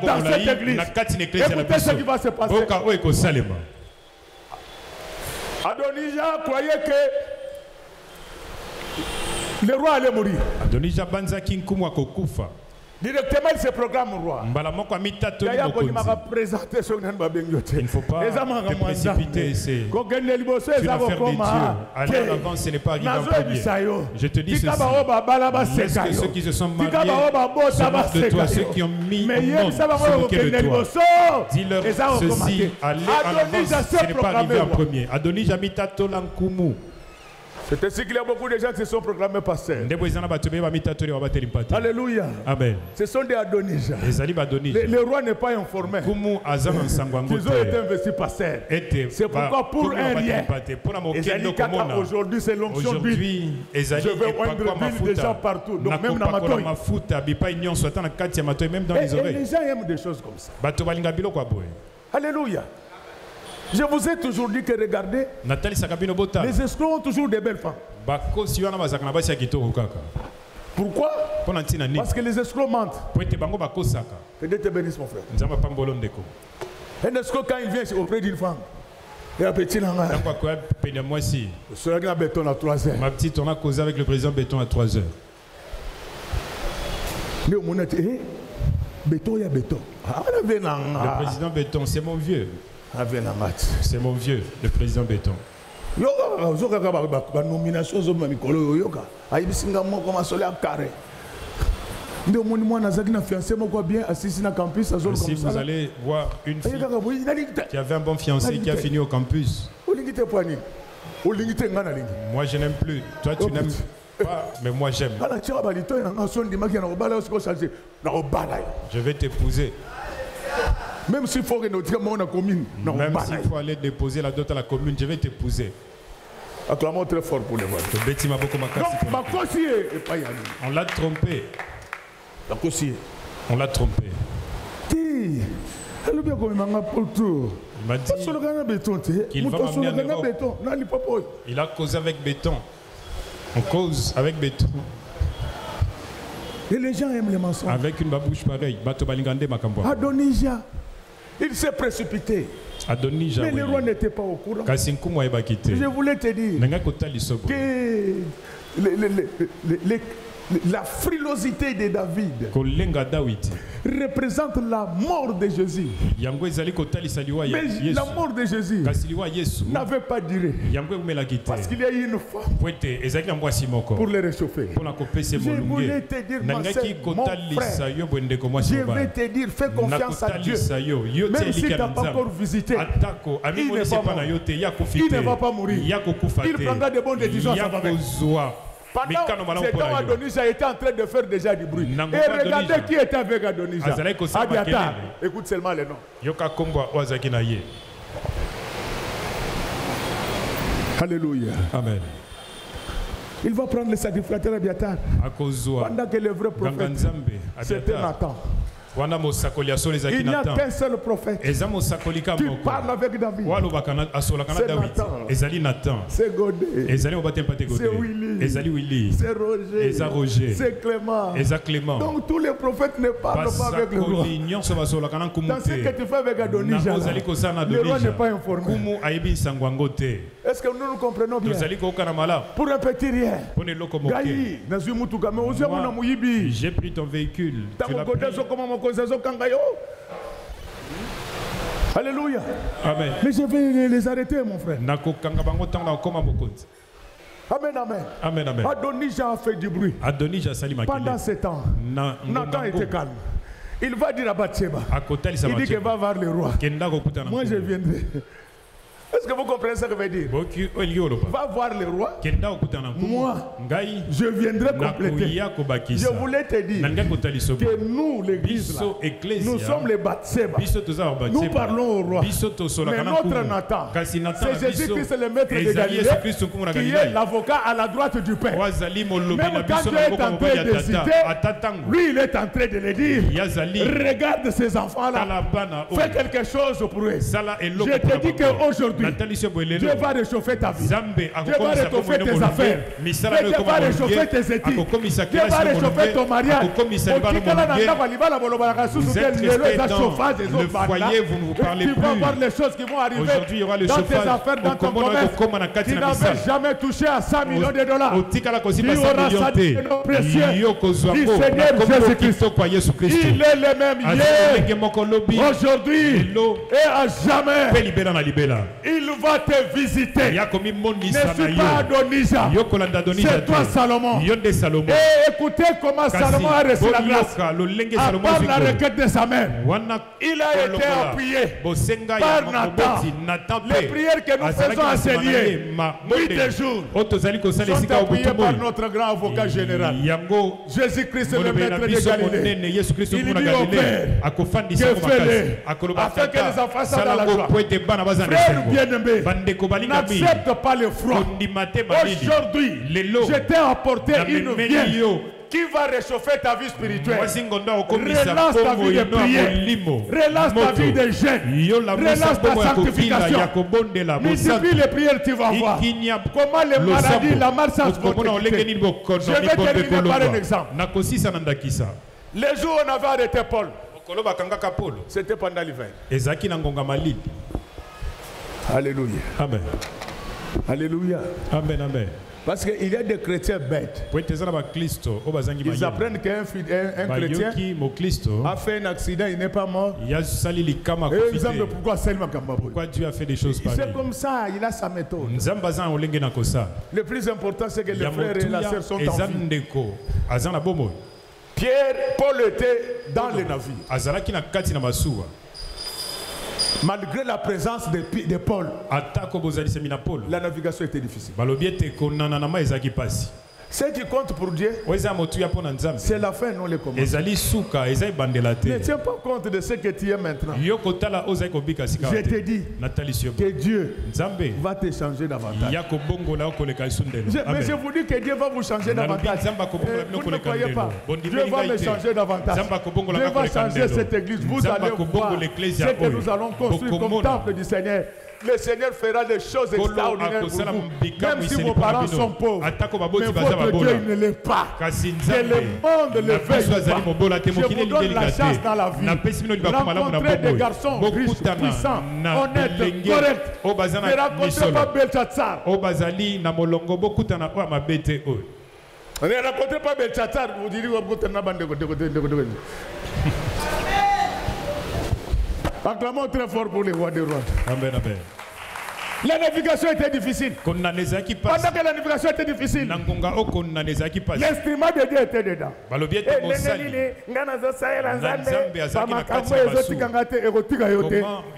dans cette église. Écoutez ce qui va se passer. Adonija croyait que le roi allait mourir. Directement, il se proclame roi. Il ne faut pas te précipiter. Tu n'as faire des dieux. Aller en avant, ce n'est pas arrivé en premier. Je te dis ceci. Laisse que ceux qui se sont mariés se moquent de toi, ceux qui ont mis au monde se moquer de toi. Dis-leur ceci. Aller en avant, ce n'est pas arrivé en premier. Adonija mitato lankumu. C'est ainsi qu'il y a beaucoup de gens qui se sont proclamés pasteurs. Alléluia. Amen. Ce sont des Adonija. Le roi n'est pas informé. Ils ont été investis pasteurs. C'est pourquoi pour un rien. Aujourd'hui c'est l'onction d'huile. Je vais oindre l'huile des gens partout. Donc même dans ma toile. Et les gens aiment des choses comme ça. Alléluia. Je vous ai toujours dit que regardez, les escrocs ont toujours des belles femmes. Pourquoi? Parce que les escrocs mentent. Que Dieu te bénisse mon frère. Un escroc quand il vient auprès d'une femme, il y a un petit langage. Béton à 3 heures. Ma petite, on a causé avec le président Béton à 3 heures. Mais on a dit, Béton, il y a Béton. Le président Béton, c'est mon vieux. C'est mon vieux, le président Béton. Si vous allez voir une fille qui avait un bon fiancé qui a fini au campus, moi je n'aime plus, toi tu n'aimes pas, mais moi j'aime. Je vais t'épouser. Même s'il faut aller déposer la dot à la commune, je vais t'épouser. Acclamons très fort pour les voix. On l'a trompé. On l'a trompé. Il m'a dit qu'il va m'amener en Europe. Il a causé avec Béton. On cause avec Béton. Et les gens aiment les mensonges. Avec une babouche pareille. Adonija, il s'est précipité. Adonija, mais le roi n'était pas au courant. Je voulais te dire que la frilosité de David représente la mort de Jésus. Mais la mort de Jésus n'avait pas duré. Parce qu'il y a eu une femme pour les réchauffer. Je voulais te dire, mon frère, je vais te dire, fais confiance à Dieu. Même si tu n'as pas encore visité, il ne va pas mourir. Il prendra de bonnes décisions à sa faveur. Pendant ce temps, Adonija était en train de faire déjà du bruit. Et regardez qui était avec Adonija. Abiatar. Écoute seulement les noms. Alléluia. Amen. Il va prendre le sacrificateur Abiatar. Pendant que le vrai prophète, c'était Nathan. Il n'y a qu'un seul prophèt qui parle avec David. C'est Nathan. C'est Godé. C'est Willy. C'est Roger. C'est Clément. Donc tous les prophètes ne parlent pas avec le roi. Dans ce que tu fais avec Adonijah, le roi n'est pas informé. Est-ce que nous comprenons bien? Pour un petit rien. J'ai pris ton véhicule. Alléluia. Amen. Mais je vais les arrêter, mon frère. Amen. Adonijah a fait du bruit. Pendant ce temps, Nathan était calme. Il va dire à Bathsheba, il dit qu'il va voir le roi. Moi je viendrai. Est-ce que vous comprenez ce que je veux dire? Va voir le roi. Moi, je viendrai compléter. Je voulais te dire que nous, l'église, nous sommes les Bathsheba. Nous parlons au roi. Mais notre Nathan, c'est Jésus-Christ, le maître de Galilée, qui est l'avocat à la droite du Père. Même quand Dieu est en train de citer, lui, il est en train de le dire. Regarde ces enfants-là. Fais quelque chose pour eux. Je te dis qu'aujourd'hui, Dieu va réchauffer ta vie. Dieu va réchauffer tes affaires. Dieu va réchauffer tes études. Dieu va réchauffer ton mariage. Vous êtes resté dans le foyer, vous ne vous parlez plus. Tu vas voir les choses qui vont arriver dans tes affaires, dans ton commerce. Tu n'avais jamais touché à 100 millions de dollars. Tu auras ça de précieux du Seigneur Jésus-Christ. Il est le même hier, aujourd'hui et à jamais. Il va te visiter. Ne suis pas Adonijah. C'est toi Salomon. Et écoutez comment Salomon a reçu la grâce. À part la requête de sa mère, il a été appuyé par Nathan. Les prières que nous faisons à Seigneur, 8 jours, sont appuyées par notre grand avocat général, Jésus-Christ, le maître de Galilée. Il dit au Père que fais-le afin que les enfants soient dans la joie. Frère bien-aimé, n'accepte pas le froid. Aujourd'hui, je t'ai apporté une viande qui va réchauffer ta vie spirituelle. Relance ta vie de prière. Relance ta vie de jeûne. Relance ta sanctification. Multiplie les prières, tu vas voir comment les maladies, la malchance vont te quitter. Je vais terminer par un exemple. Les jours où on avait arrêté Paul, c'était pendant l'hiver. Alléluia. Amen. Alléluia. Amen, amen. Parce qu'il y a des chrétiens bêtes. Ils apprennent qu'un chrétien a fait un accident, il n'est pas mort. Et ils disent pourquoi seulement Kambabou. Dieu a fait des choses pareilles. C'est comme ça, il a sa méthode. Le plus important, c'est que les frères et la sœur sont en vie. Pierre, Paul était dans le navire. Malgré la présence de Paul, la navigation était difficile. Ce qui compte pour Dieu, c'est la fin, non les commencements. Ne tiens pas compte de ce que tu es maintenant. Je te dis que Dieu va te changer davantage. Mais je vous dis que Dieu va vous changer davantage. Vous ne croyez pas. Dieu va me changer davantage. Dieu va changer cette église. Vous allez voir ce que nous allons construire comme temple du Seigneur. Le Seigneur fera des choses extraordinaires pour vous. Même si vos parents sont pauvres, mais votre Dieu il ne l'est pas. Que le monde le veuille pas. Je vous donne la chance dans la vie. Rencontrez des garçons riches, puissants, honnêtes, corrects. Ne rencontrez pas Belshazzar. Ne rencontrez pas Belshazzar. Vous direz acclamons très fort pour les rois des rois. Amen, amen. La navigation était difficile. Pendant que la navigation était difficile, l'instrument de Dieu était dedans. Comment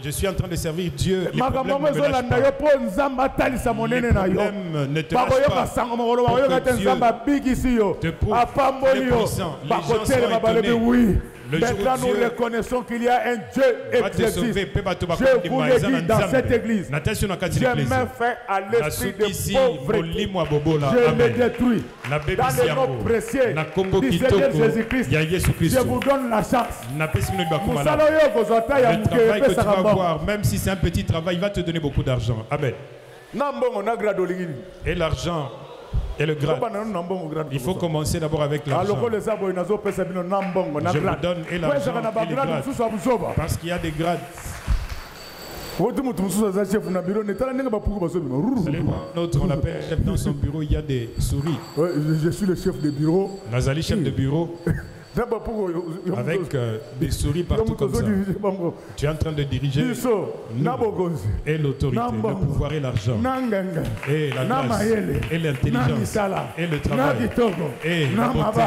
je suis en train de servir Dieu. Les problèmes ne me lâchent pas. Les problèmes ne te lâchent pas. Que Dieu te prouve. Les puissants, les gens sont étonnés. Maintenant, nous reconnaissons qu'il y a un Dieu qui existe. Je vous l'ai dit dans cette église. J'ai main fait à l'esprit de pauvreté. Je le détruis. Dans le nom précieux du Seigneur Jésus-Christ, je vous donne la chance. Le travail que tu vas avoir, même si c'est un petit travail, il va te donner beaucoup d'argent. Amen. Et l'argent et le grade. Il faut commencer d'abord avec l'argent. Je vous donne et l'argent et les grades. Parce qu'il y a des grades. Notre, on appelle chef dans son bureau, il y a des souris. Je suis le chef de bureau. Nazali, chef de bureau. Avec des souris partout comme ça. Tu es en train de diriger et l'autorité, le pouvoir et l'argent, et la grâce, et l'intelligence, et le travail, et la beauté,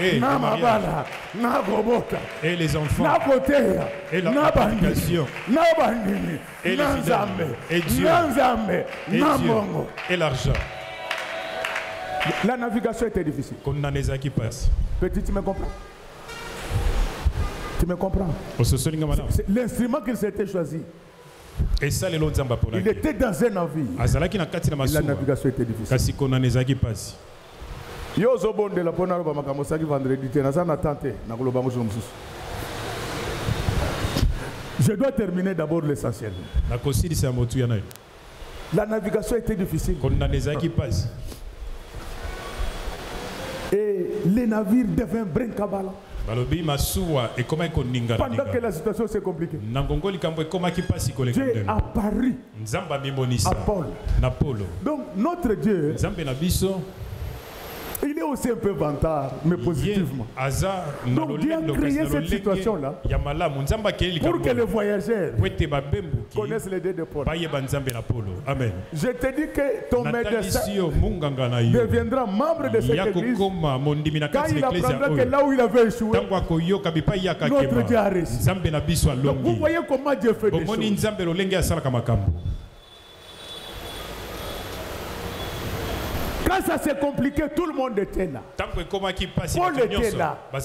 et le mariage, et les enfants, et la multiplication, et les fidèles, et Dieu, et l'argent. La navigation était difficile. Petit, tu me comprends? Tu me comprends? L'instrument qu'il s'était choisi. Il était dans un navire. La navigation était difficile. Je dois terminer d'abord l'essentiel. La navigation était difficile. Et les navires deviennent brincabala. Pendant que la situation s'est compliquée, Dieu a apparu à Paul. Donc notre Dieu, il est aussi un peu vantard, mais positivement. Donc Dieu a créé cette situation-là pour que les voyageurs connaissent les dés de Paul. Amen. Je te dis que ton médecin deviendra membre de cette église quand il apprendra que là où il avait échoué, notre Dieu a réussi. Donc vous voyez comment Dieu fait des choses. Quand ça s'est compliqué, tout le monde était là. Paul était là. Paul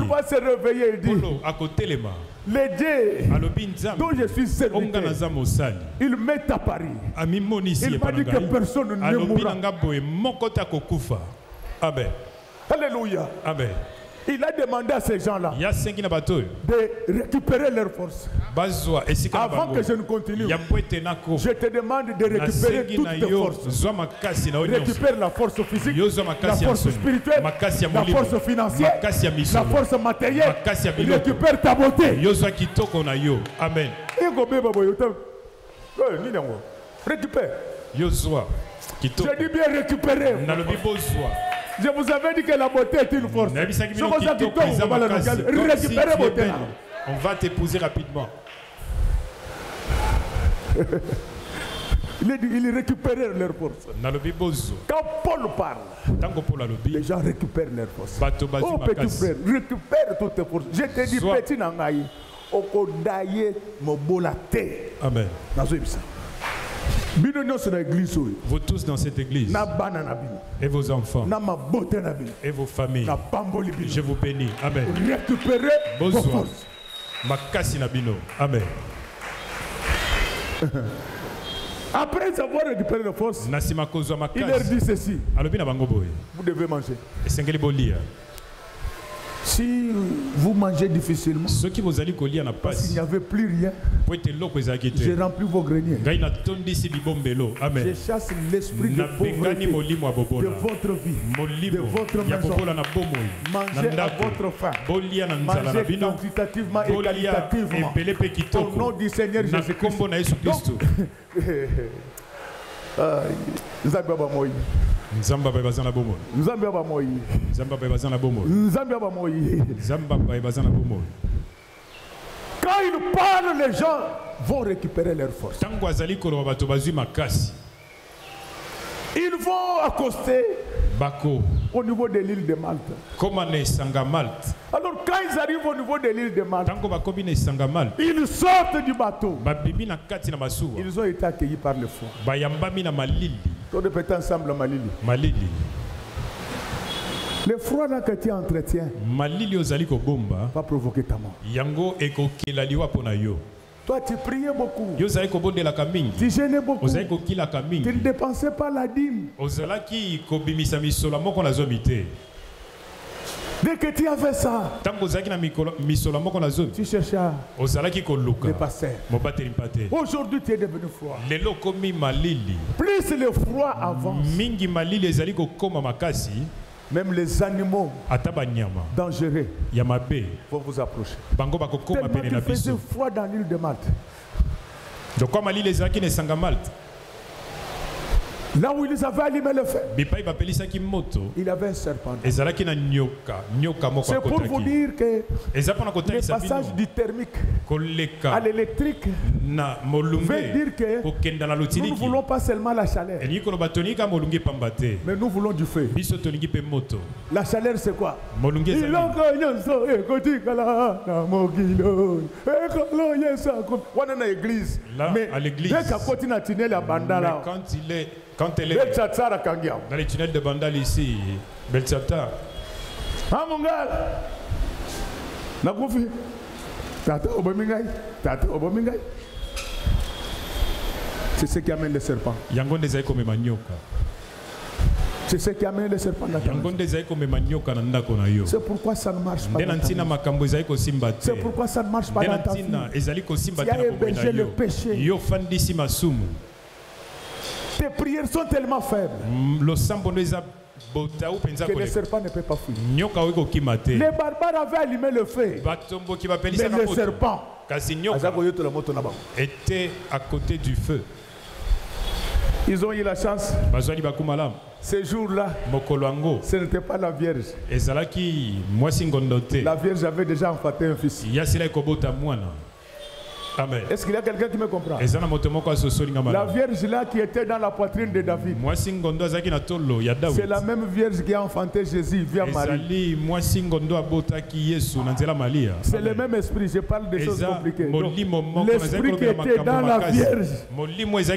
va se réveiller et dire, les dieux dont je suis serviteur, il m'est apparu. Il m'a dit que personne ne mourra. Amen. Alléluia. Amen. Il a demandé à ces gens-là de récupérer leur force. Avant que je ne continue, je te demande de récupérer toutes tes forces. Récupère la force physique, la force spirituelle, la force financière, la force matérielle. Récupère ta beauté. Amen. Récupère. Je dis bien récupérer. Je vous avais dit que la beauté est une force. Récupérez beauté. On va t'épouser rapidement. Il récupère leur force. Quand Paul parle, les gens récupèrent leur force. Oh petit frère, récupère toutes tes forces. Je te dis petit nangaï, okodaye mobolate. Amen. Vous tous dans cette église et vos enfants et vos familles, je vous bénis. Amen. Récupérez vos forces. Amen. Après avoir récupéré les forces, il leur dit ceci. Vous devez manger. Si vous mangez difficilement, parce qu'il n'y avait plus rien, j'ai rempli vos greniers. Je chasse l'esprit de pauvreté de votre vie, de votre maison. Mangez à votre faim. Mangez quantitativement et qualitativement. Au nom du Seigneur Jésus-Christ. Nzamba bazana bomo. Nzamba ba moyi. Nzamba bazana bomo. Nzamba ba moyi. Nzamba bazana bomo. Quand ils parlent, les gens vont récupérer leur force. Tango azali ko bato bazui makasi. Ils vont accoster Bako au niveau de l'île de Malte. Comment ne sanga Malte. Alors quand ils arrivent au niveau de l'île de Malte, tango bakobi ne sanga Malte. Ils sortent du bateau. Babibi na kati na masuwa. Ils ont été accueillis par le fond. Bayambami na malili. Tous les petits ensemble à Malili. Malili. Le froid là que tu entretiens va provoquer ta mort. Toi, tu priais beaucoup. Tu gênais beaucoup. Tu ne dépensais pas la dîme. Dès que tu as fait ça, tu cherchais le pasteur. Aujourd'hui, tu es devenu froid. Plus le froid avance, même les animaux dangereux vont vous approcher. Tellement qu'il faisait froid dans l'île de Malte. Là où ils avaient allumé le feu, il avait un serpent. C'est pour vous dire que le passage du thermique à l'électrique veut dire que nous ne voulons pas seulement la chaleur, mais nous voulons du feu. La chaleur, c'est quoi? Mais dès qu'à côté de la banda, quand elle est dans les tunnels de Bandal ici, Belshazzar. Ah mon gars, c'est ce qui amène le serpent. C'est ce qui amène le serpent. C'est pourquoi ça ne marche pas. C'est pourquoi ça ne marche pas dans ta vie. Il y a hébergé le péché. Tes prières sont tellement faibles que le serpent ne peut pas fuir. Les barbares avaient allumé le feu, mais le serpent était à côté du feu. Ils ont eu la chance. Ce jour-là, ce n'était pas la Vierge. La Vierge avait déjà enfanté un fils. Amen. Est-ce qu'il y a quelqu'un qui me comprend? La Vierge là qui était dans la poitrine de David, c'est la même Vierge qui a enfanté Jésus via Marie. C'est le même esprit, je parle des choses compliquées. L'esprit qui était dans la Vierge,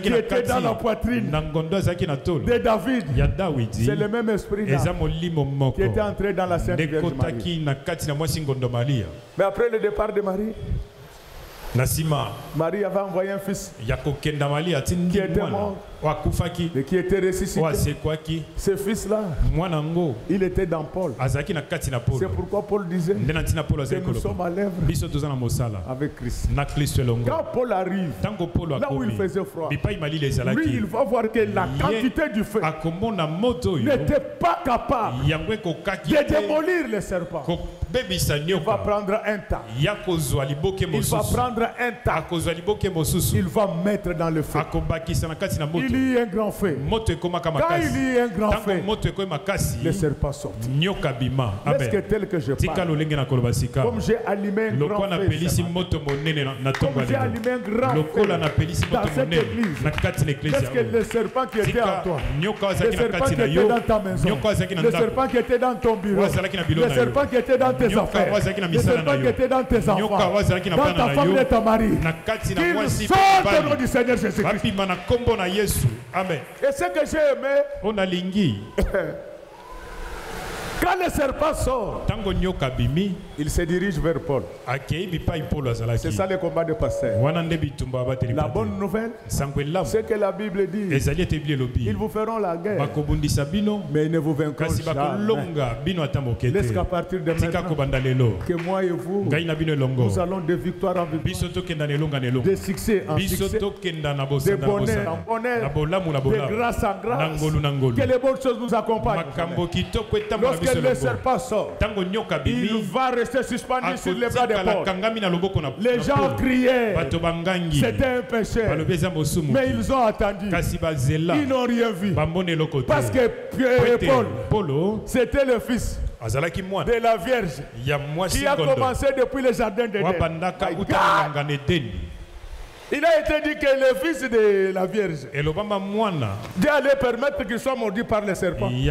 qui était dans la poitrine de David, c'est le même esprit là qui était entré dans la Sainte Vierge Marie. Mais après le départ de Marie, Marie avait envoyé un fils qui était mort et qui était ressuscité. Ce fils-là, il était dans Paul. C'est pourquoi Paul disait que nous sommes à l'œuvre avec Christ. Quand Paul arrive, là où il faisait froid, lui, il va voir que la quantité du feu n'était pas capable de démolir le serpent. Il va prendre un tas. Il va prendre un tas. Il va mettre dans le feu. Il y a un grand feu. Quand il y a un grand feu, le serpent sort. Est-ce que tel que je parle, comme j'ai allumé un grand feu, comme j'ai allumé un grand feu dans cette église, est-ce que le serpent qui était en toi, le serpent qui était dans ta maison, le serpent qui était dans ton bureau, le serpent qui était dans tes affaires, le serpent qui était dans tes enfants, dans ta femme et ton mari, qu'il sorte au nom du Seigneur Jésus-Christ. Amen. Et ce que j'ai aimé, quand le serpent sort, il se dirige vers Paul. C'est ça le combat de pasteur. La bonne nouvelle, c'est que la Bible dit, ils vous feront la guerre, mais ils ne vous vaincront jamais. Laisse qu'à partir de maintenant, que moi et vous, nous allons de victoire en victoire, de succès en succès, de bonheur en bonheur, de grâce en grâce, que les bonnes choses nous accompagnent. Lorsque le serpent sort, il va rester suspendu sur les bras de Paul. Les gens criaient, c'était un péché, mais ils ont attendu, ils n'ont rien vu, parce que Paul, c'était le fils de la Vierge qui a commencé depuis le jardin d'Éden. Il a été dit que le fils de la Vierge, Dieu allait permettre qu'il soit mordu par les serpents. Mais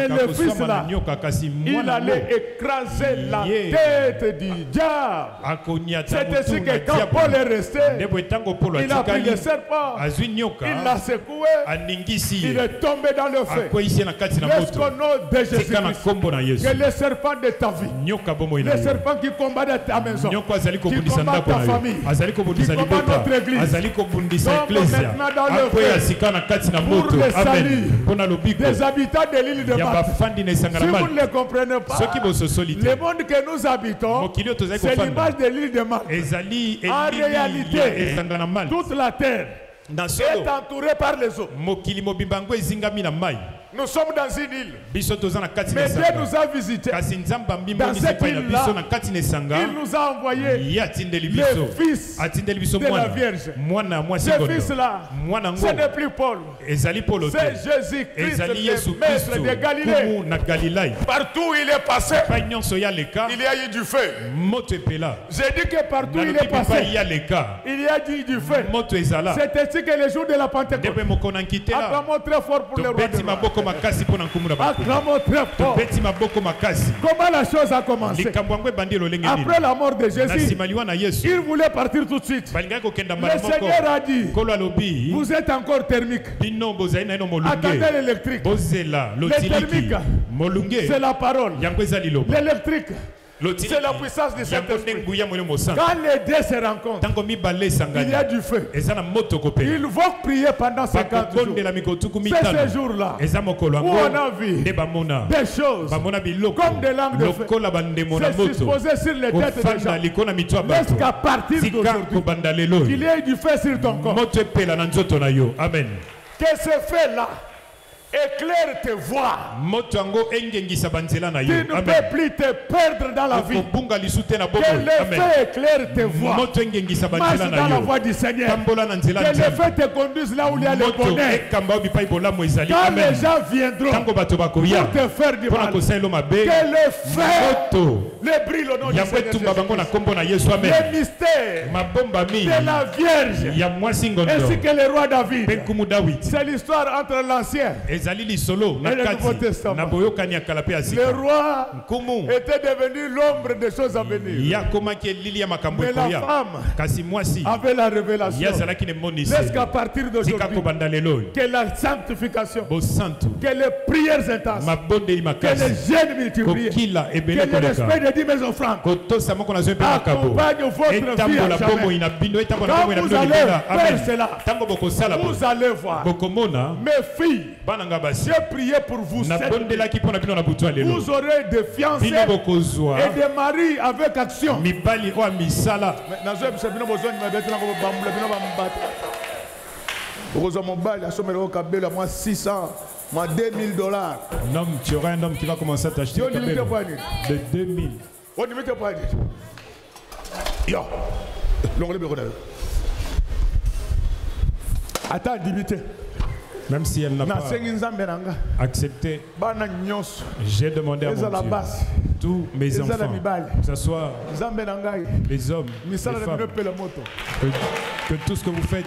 le fils là, il allait écraser la tête du diable. C'est ainsi que quand Paul est resté, il a pris le serpent, il l'a secoué, il est tombé dans le feu. Lorsqu'au nom de Jésus-Christ, que les serpents de ta vie, les serpents qui combattent ta maison, qui combattent ta famille, qui combattent notre église, maintenant dans le feu, pour le salut des habitants de l'île de Malte. Si vous ne le comprenez pas, le monde que nous habitons, c'est l'image de l'île de Malte. En réalité, toute la terre est entourée par les eaux. Nous sommes dans une île. Mais Dieu nous a visités. Dans cette île-là, il nous a envoyé le fils de la Vierge. Ce fils-là, ce n'est plus Paul. C'est Jésus-Christ, le maître de Galilée. Partout où il est passé, il y a eu du feu. J'ai dit que partout où il est passé, il y a eu du feu. C'est ainsi que le jour de la Pentecôte, acclamons très fort pour le roi de roi. Acclamons très fort. Comment la chose a commencé? Après la mort de Jésus, il voulait partir tout de suite. Le Seigneur a dit, vous êtes encore thermique. Attendez l'électrique. Le thermique, c'est la parole. L'électrique, c'est la puissance de Saint-Esprit. Quand les deux se rencontrent, il y a du feu. Ils vont prier pendant 50 jours. C'est ce jour-là où on a vu des choses comme des langues de feu se disposer sur les têtes des gens. Jusqu'à partir d'aujourd'hui, il y ait du feu sur ton corps. Amen. Que ce feu-là éclaire tes voies. Tu ne peux plus te perdre dans la vie. Que le feu éclaire tes voies. Marche dans la voie du Seigneur. Que le feu te conduise là où il y a le bonheur. Quand les gens viendront pour te faire du mal, que le feu les brille au nom du Seigneur. Les mystères de la Vierge ainsi que le roi David. C'est l'histoire entre l'ancien et le Nouveau Testament. Le roi était devenu l'ombre des choses à venir. Mais la femme avait la révélation. Jusqu'à partir d'aujourd'hui, que la sanctification, que les prières intenses, que les jeûnes multipliés, que l'esprit de 10 maisons francs accompagne votre vie à jamais. Quand vous allez faire cela, vous allez voir mes filles. J'ai prié pour vous. Vous aurez des fiancés et des maris avec action. Moi 600, moi 2000 $. Non, tu auras un homme qui va commencer à t'acheter de 2000. Attends, limité. Même si elle n'a pas accepté, j'ai demandé à mon Dieu, tous mes enfants, que ce soit les hommes, les femmes, que tout ce que vous faites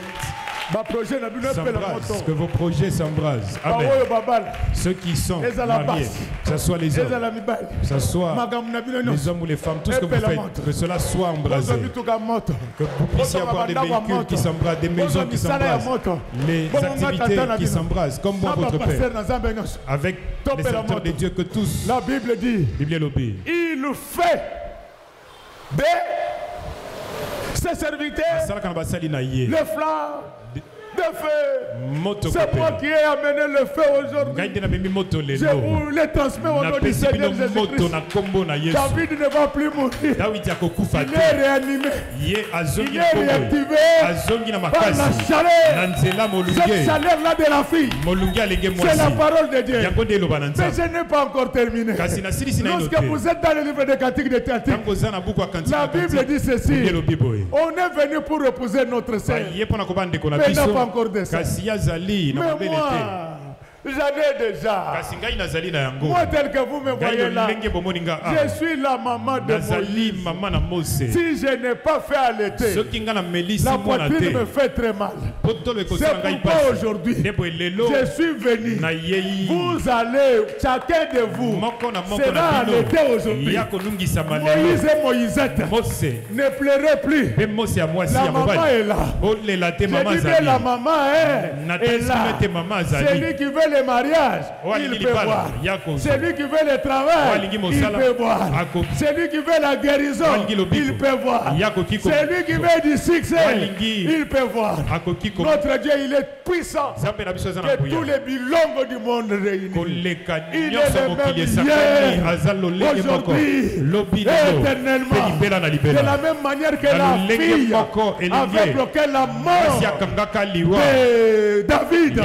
s'embrase, que vos projets s'embrasent. Amen. Ceux qui sont mariés, que ce soit les hommes, que ce soit les hommes ou les femmes, tout ce que vous faites, que cela soit embrasé. Que vous puissiez avoir des véhicules qui s'embrasent, des maisons qui s'embrasent, les activités qui s'embrasent, comme moi, votre Père. Avec les serviteurs de Dieu, que tous, la Bible dit, il fait de ses serviteurs le flanc de feu. C'est moi qui ai amené le feu aujourd'hui. Je vous le transmets au nom du Seigneur Jésus-Christ. David ne va plus mourir. Il est réanimé. Il est réactivé par la chaleur. Cette chaleur-là de la fille, c'est la parole de Dieu. Mais je n'ai pas encore terminé. Lorsque vous êtes dans le livre des Cantiques de Théatique, la Bible dit ceci: on est venu pour reposer notre Seigneur. Mais n'a pas encore de ça. Mais moi, J'en ai déjà. Moi tel que vous me voyez là, je suis la maman de Moïse. Si je n'ai pas fait allaiter, la poitrine me fait très mal. C'est pourquoi aujourd'hui, je suis venu. Vous allez, chacun de vous sera allaité aujourd'hui. Moïse et Moïsette, ne pleurez plus. La maman est là. Je dis que la maman est là. Celui qui veut le mariage, il peut boire. Celui qui veut le travail, il peut boire. Celui qui veut la guérison, il peut boire. Celui qui veut du succès, il peut boire. Notre Dieu, il est puissant. Que tous les bilongos du monde réunis. Il est le même hier, aujourd'hui, éternellement. De la même manière que la fille avait bloqué la mort de David,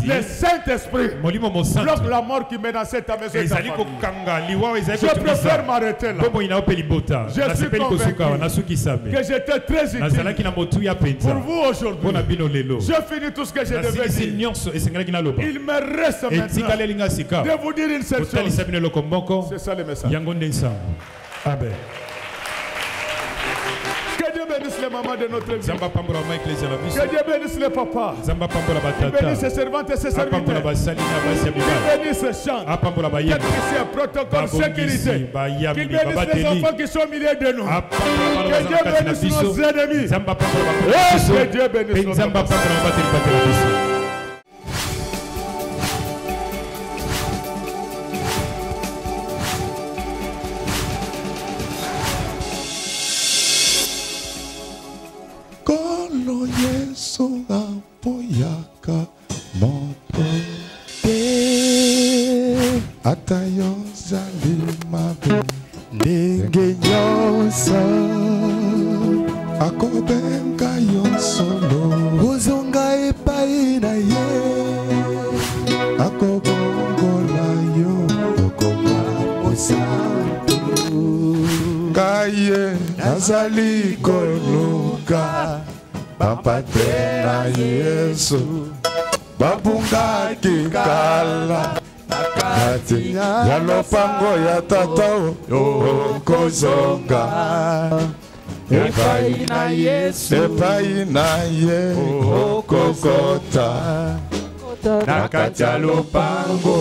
le Saint-Esprit bloque la mort qui menaçait ta maison. Je préfère m'arrêter là. Je suis convaincu que j'étais très utile pour vous aujourd'hui. Je finis tout ce que je devais dire. Il me reste maintenant de vous dire une seule chose. C'est ça le message. Amen. Que Dieu bénisse les mamans de notre vie. Que Dieu bénisse les papas. Qu'il bénisse ses servantes et ses serviteurs. Qu'il bénisse ses chants. Qu'il bénisse un protocole sécurité. Qu'il bénisse les enfants qui sont au milieu de nous. Que Dieu bénisse nos ennemis. Que Dieu bénisse nos ennemis. Kolo Yesu apoyaka moto te atayo zali mabe ndenge nyonso akobenga yo solo ozonga epai na ye akobongola yo okoma mosantu kaye nazali koluka bapate na Yesu babungaki kala nakati ya lopango ya tata okozonga epai na Yesu epai na ye okokota nakati ya lopango